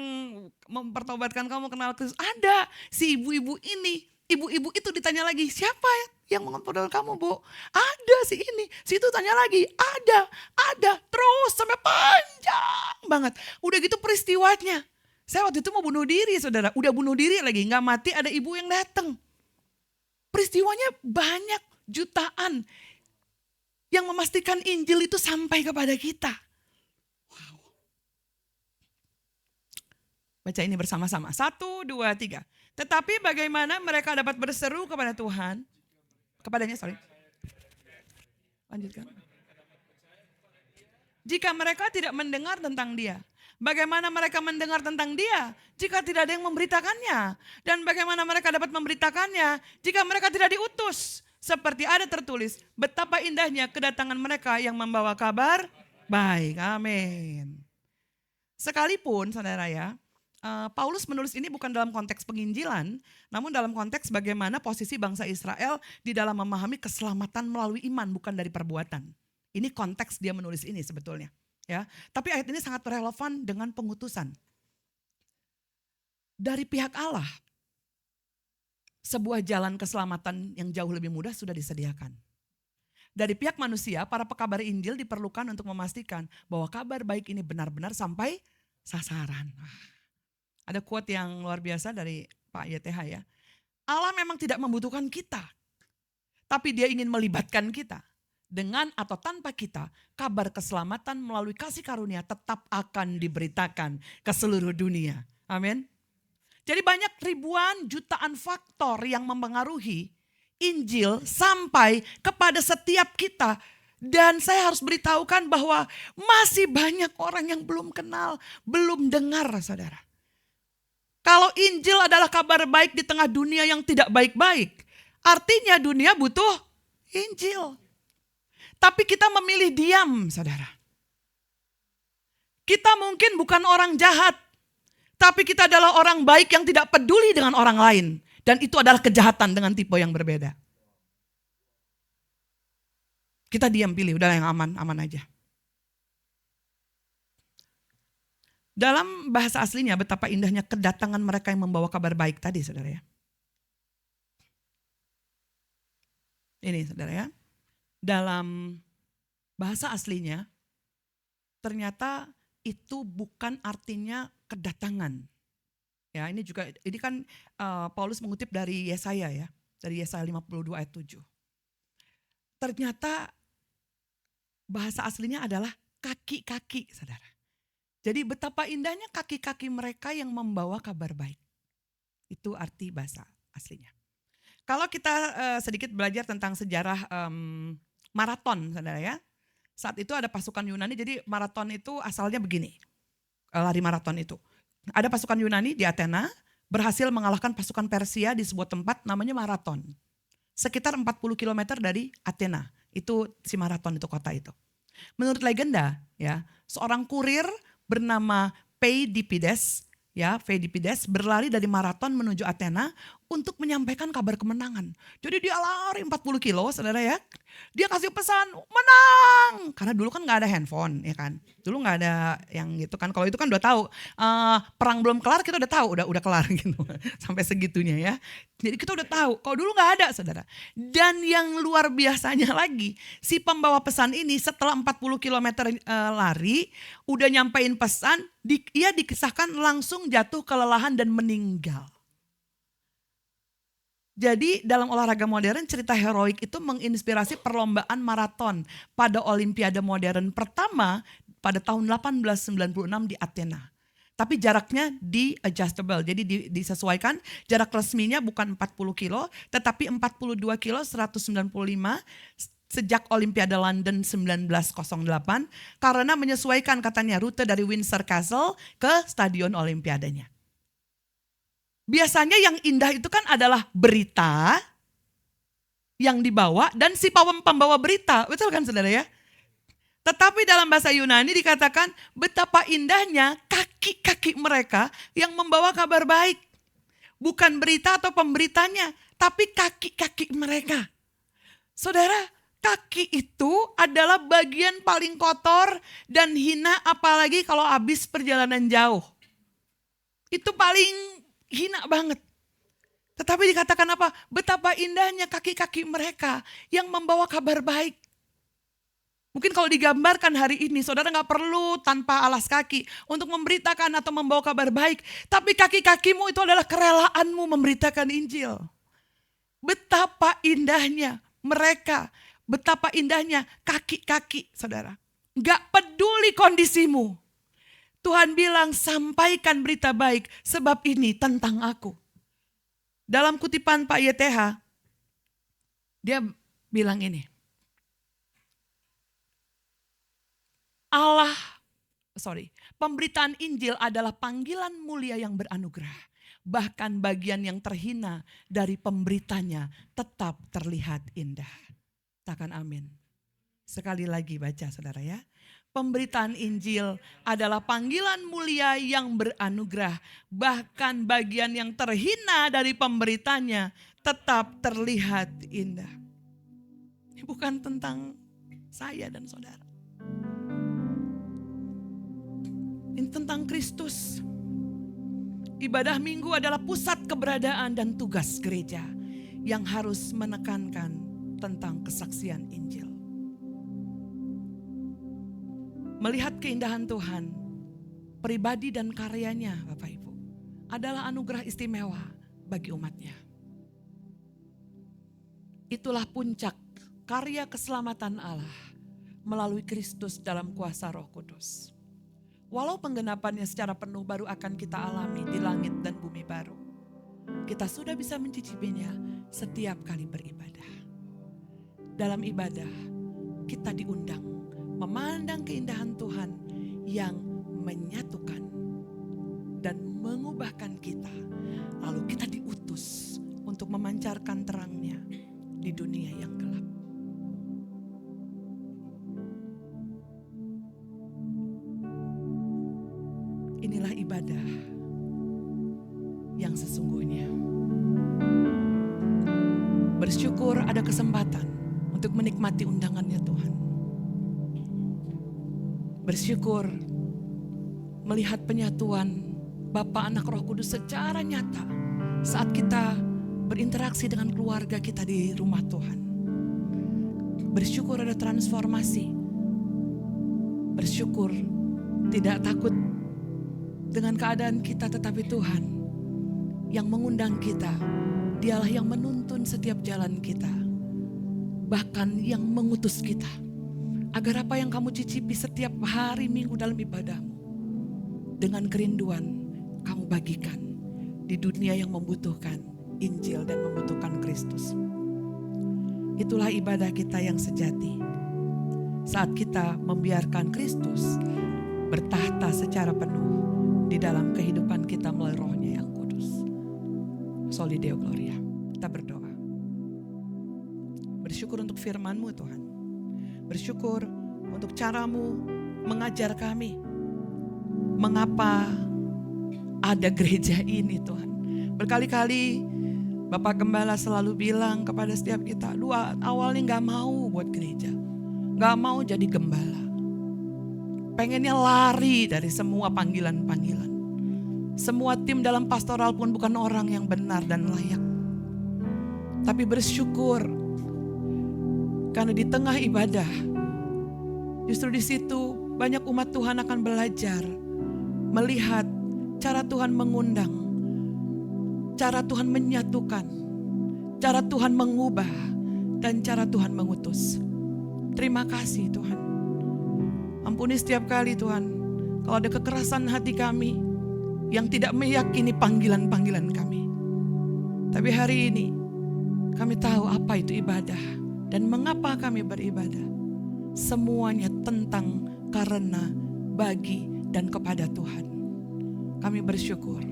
mempertobatkan kamu kenal Kristus? Ada, si ibu-ibu ini. Ibu-ibu itu ditanya lagi, siapa yang mempertobatkan kamu, Bu? Ada si ini, si itu tanya lagi, ada. Terus sampai panjang banget. Udah gitu peristiwanya. Saya waktu itu mau bunuh diri, saudara. Udah bunuh diri lagi, gak mati, ada ibu yang datang. Peristiwanya banyak, jutaan yang memastikan Injil itu sampai kepada kita. Wow. Baca ini bersama-sama. 1, 2, 3. Tetapi bagaimana mereka dapat berseru kepada Tuhan? Kepadanya, lanjutkan. Jika mereka tidak mendengar tentang Dia. Bagaimana mereka mendengar tentang Dia jika tidak ada yang memberitakannya? Dan bagaimana mereka dapat memberitakannya jika mereka tidak diutus? Seperti ada tertulis, betapa indahnya kedatangan mereka yang membawa kabar baik. Amin. Sekalipun saudara ya, Paulus menulis ini bukan dalam konteks penginjilan, namun dalam konteks bagaimana posisi bangsa Israel di dalam memahami keselamatan melalui iman, bukan dari perbuatan. Ini konteks dia menulis ini sebetulnya. Ya, tapi ayat ini sangat relevan dengan pengutusan. Dari pihak Allah, sebuah jalan keselamatan yang jauh lebih mudah sudah disediakan. Dari pihak manusia, para pekabar Injil diperlukan untuk memastikan bahwa kabar baik ini benar-benar sampai sasaran. Ada quote yang luar biasa dari Pak YTH ya. Allah memang tidak membutuhkan kita, tapi Dia ingin melibatkan kita. Dengan atau tanpa kita, kabar keselamatan melalui kasih karunia tetap akan diberitakan ke seluruh dunia. Amin. Jadi banyak ribuan jutaan faktor yang mempengaruhi Injil sampai kepada setiap kita. Dan saya harus beritahukan bahwa masih banyak orang yang belum kenal, belum dengar saudara. Kalau Injil adalah kabar baik di tengah dunia yang tidak baik-baik, artinya dunia butuh Injil. Tapi kita memilih diam, saudara. Kita mungkin bukan orang jahat, tapi kita adalah orang baik yang tidak peduli dengan orang lain. Dan itu adalah kejahatan dengan tipe yang berbeda. Kita diam, pilih, udah yang aman aja. Dalam bahasa aslinya betapa indahnya kedatangan mereka yang membawa kabar baik tadi, saudara ya. Ini saudara ya. Dalam bahasa aslinya ternyata itu bukan artinya kedatangan. Ya, ini kan Paulus mengutip dari Yesaya ya, dari Yesaya 52 ayat 7. Ternyata bahasa aslinya adalah kaki-kaki, saudara. Jadi betapa indahnya kaki-kaki mereka yang membawa kabar baik. Itu arti bahasa aslinya. Kalau kita sedikit belajar tentang sejarah maraton, saudara ya. Saat itu ada pasukan Yunani, jadi maraton itu asalnya begini. Lari maraton itu. Ada pasukan Yunani di Athena, berhasil mengalahkan pasukan Persia di sebuah tempat namanya Maraton. Sekitar 40 km dari Athena. Itu si Maraton itu kota itu. Menurut legenda ya, seorang kurir bernama Pheidippides berlari dari Maraton menuju Athena untuk menyampaikan kabar kemenangan. Jadi dia lari 40 kilo, saudara ya. Dia kasih pesan, menang. Karena dulu kan gak ada handphone, ya kan. Dulu gak ada yang gitu kan. Kalau itu kan udah tahu, perang belum kelar kita udah tahu, udah kelar gitu. Sampai segitunya ya. Jadi kita udah tahu, kalau dulu gak ada, saudara. Dan yang luar biasanya lagi, si pembawa pesan ini setelah 40 km lari, udah nyampein pesan, ia dikisahkan langsung jatuh kelelahan dan meninggal. Jadi dalam olahraga modern cerita heroik itu menginspirasi perlombaan maraton pada Olimpiade modern pertama pada tahun 1896 di Athena. Tapi jaraknya di-adjustable, jadi disesuaikan jarak resminya bukan 40 kilo tetapi 42 kilo 195 sejak Olimpiade London 1908 karena menyesuaikan katanya rute dari Windsor Castle ke stadion Olimpiadanya. Biasanya yang indah itu kan adalah berita yang dibawa dan si pembawa berita, betul kan saudara ya? Tetapi dalam bahasa Yunani dikatakan betapa indahnya kaki-kaki mereka yang membawa kabar baik. Bukan berita atau pemberitanya, tapi kaki-kaki mereka. Saudara, kaki itu adalah bagian paling kotor dan hina apalagi kalau habis perjalanan jauh. Itu paling hina banget. Tetapi dikatakan apa? Betapa indahnya kaki-kaki mereka yang membawa kabar baik. Mungkin kalau digambarkan hari ini, saudara gak perlu tanpa alas kaki untuk memberitakan atau membawa kabar baik. Tapi kaki-kakimu itu adalah kerelaanmu memberitakan Injil. Betapa indahnya mereka, betapa indahnya kaki-kaki saudara. Gak peduli kondisimu. Tuhan bilang sampaikan berita baik sebab ini tentang aku. Dalam kutipan Pak YTH, dia bilang ini. Pemberitaan Injil adalah panggilan mulia yang beranugerah. Bahkan bagian yang terhina dari pemberitanya tetap terlihat indah. Katakan amin. Sekali lagi baca saudara ya. Pemberitaan Injil adalah panggilan mulia yang beranugerah. Bahkan bagian yang terhina dari pemberitanya tetap terlihat indah. Ini bukan tentang saya dan saudara. Ini tentang Kristus. Ibadah minggu adalah pusat keberadaan dan tugas gereja yang harus menekankan tentang kesaksian Injil. Melihat keindahan Tuhan, pribadi dan karyanya Bapak Ibu, adalah anugerah istimewa bagi umatnya. Itulah puncak karya keselamatan Allah melalui Kristus dalam kuasa Roh Kudus. Walau penggenapannya secara penuh baru akan kita alami di langit dan bumi baru, kita sudah bisa mencicipinya setiap kali beribadah. Dalam ibadah, kita diundang memandang keindahan Tuhan yang menyatukan dan mengubahkan kita. Lalu kita diutus untuk memancarkan terangnya di dunia yang gelap. Inilah ibadah yang sesungguhnya. Bersyukur ada kesempatan untuk menikmati undangannya Tuhan. Bersyukur melihat penyatuan Bapa, Anak, Roh Kudus secara nyata saat kita berinteraksi dengan keluarga kita di rumah Tuhan. Bersyukur ada transformasi. Bersyukur tidak takut dengan keadaan kita, tetapi Tuhan yang mengundang kita. Dialah yang menuntun setiap jalan kita. Bahkan yang mengutus kita. Agar apa yang kamu cicipi setiap hari minggu dalam ibadahmu dengan kerinduan kamu bagikan di dunia yang membutuhkan Injil dan membutuhkan Kristus. Itulah ibadah kita yang sejati. Saat kita membiarkan Kristus bertahta secara penuh di dalam kehidupan kita melalui Roh-Nya yang kudus. Soli Deo Gloria. Kita berdoa. Bersyukur untuk firman-Mu Tuhan. Bersyukur untuk cara-Mu mengajar kami. Mengapa ada gereja ini Tuhan. Berkali-kali Bapak Gembala selalu bilang kepada setiap kita, lu awalnya gak mau buat gereja. Gak mau jadi gembala. Pengennya lari dari semua panggilan-panggilan. Semua tim dalam pastoral pun bukan orang yang benar dan layak. Tapi bersyukur karena di tengah ibadah, justru di situ banyak umat Tuhan akan belajar melihat cara Tuhan mengundang, cara Tuhan menyatukan, cara Tuhan mengubah, dan cara Tuhan mengutus. Terima kasih Tuhan. Ampuni setiap kali Tuhan, kalau ada kekerasan hati kami yang tidak meyakini panggilan-panggilan kami. Tapi hari ini kami tahu apa itu ibadah dan mengapa kami beribadah. Semuanya tentang, karena, bagi, dan kepada Tuhan. Kami bersyukur.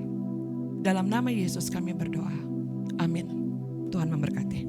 Dalam nama Yesus kami berdoa. Amin. Tuhan memberkati.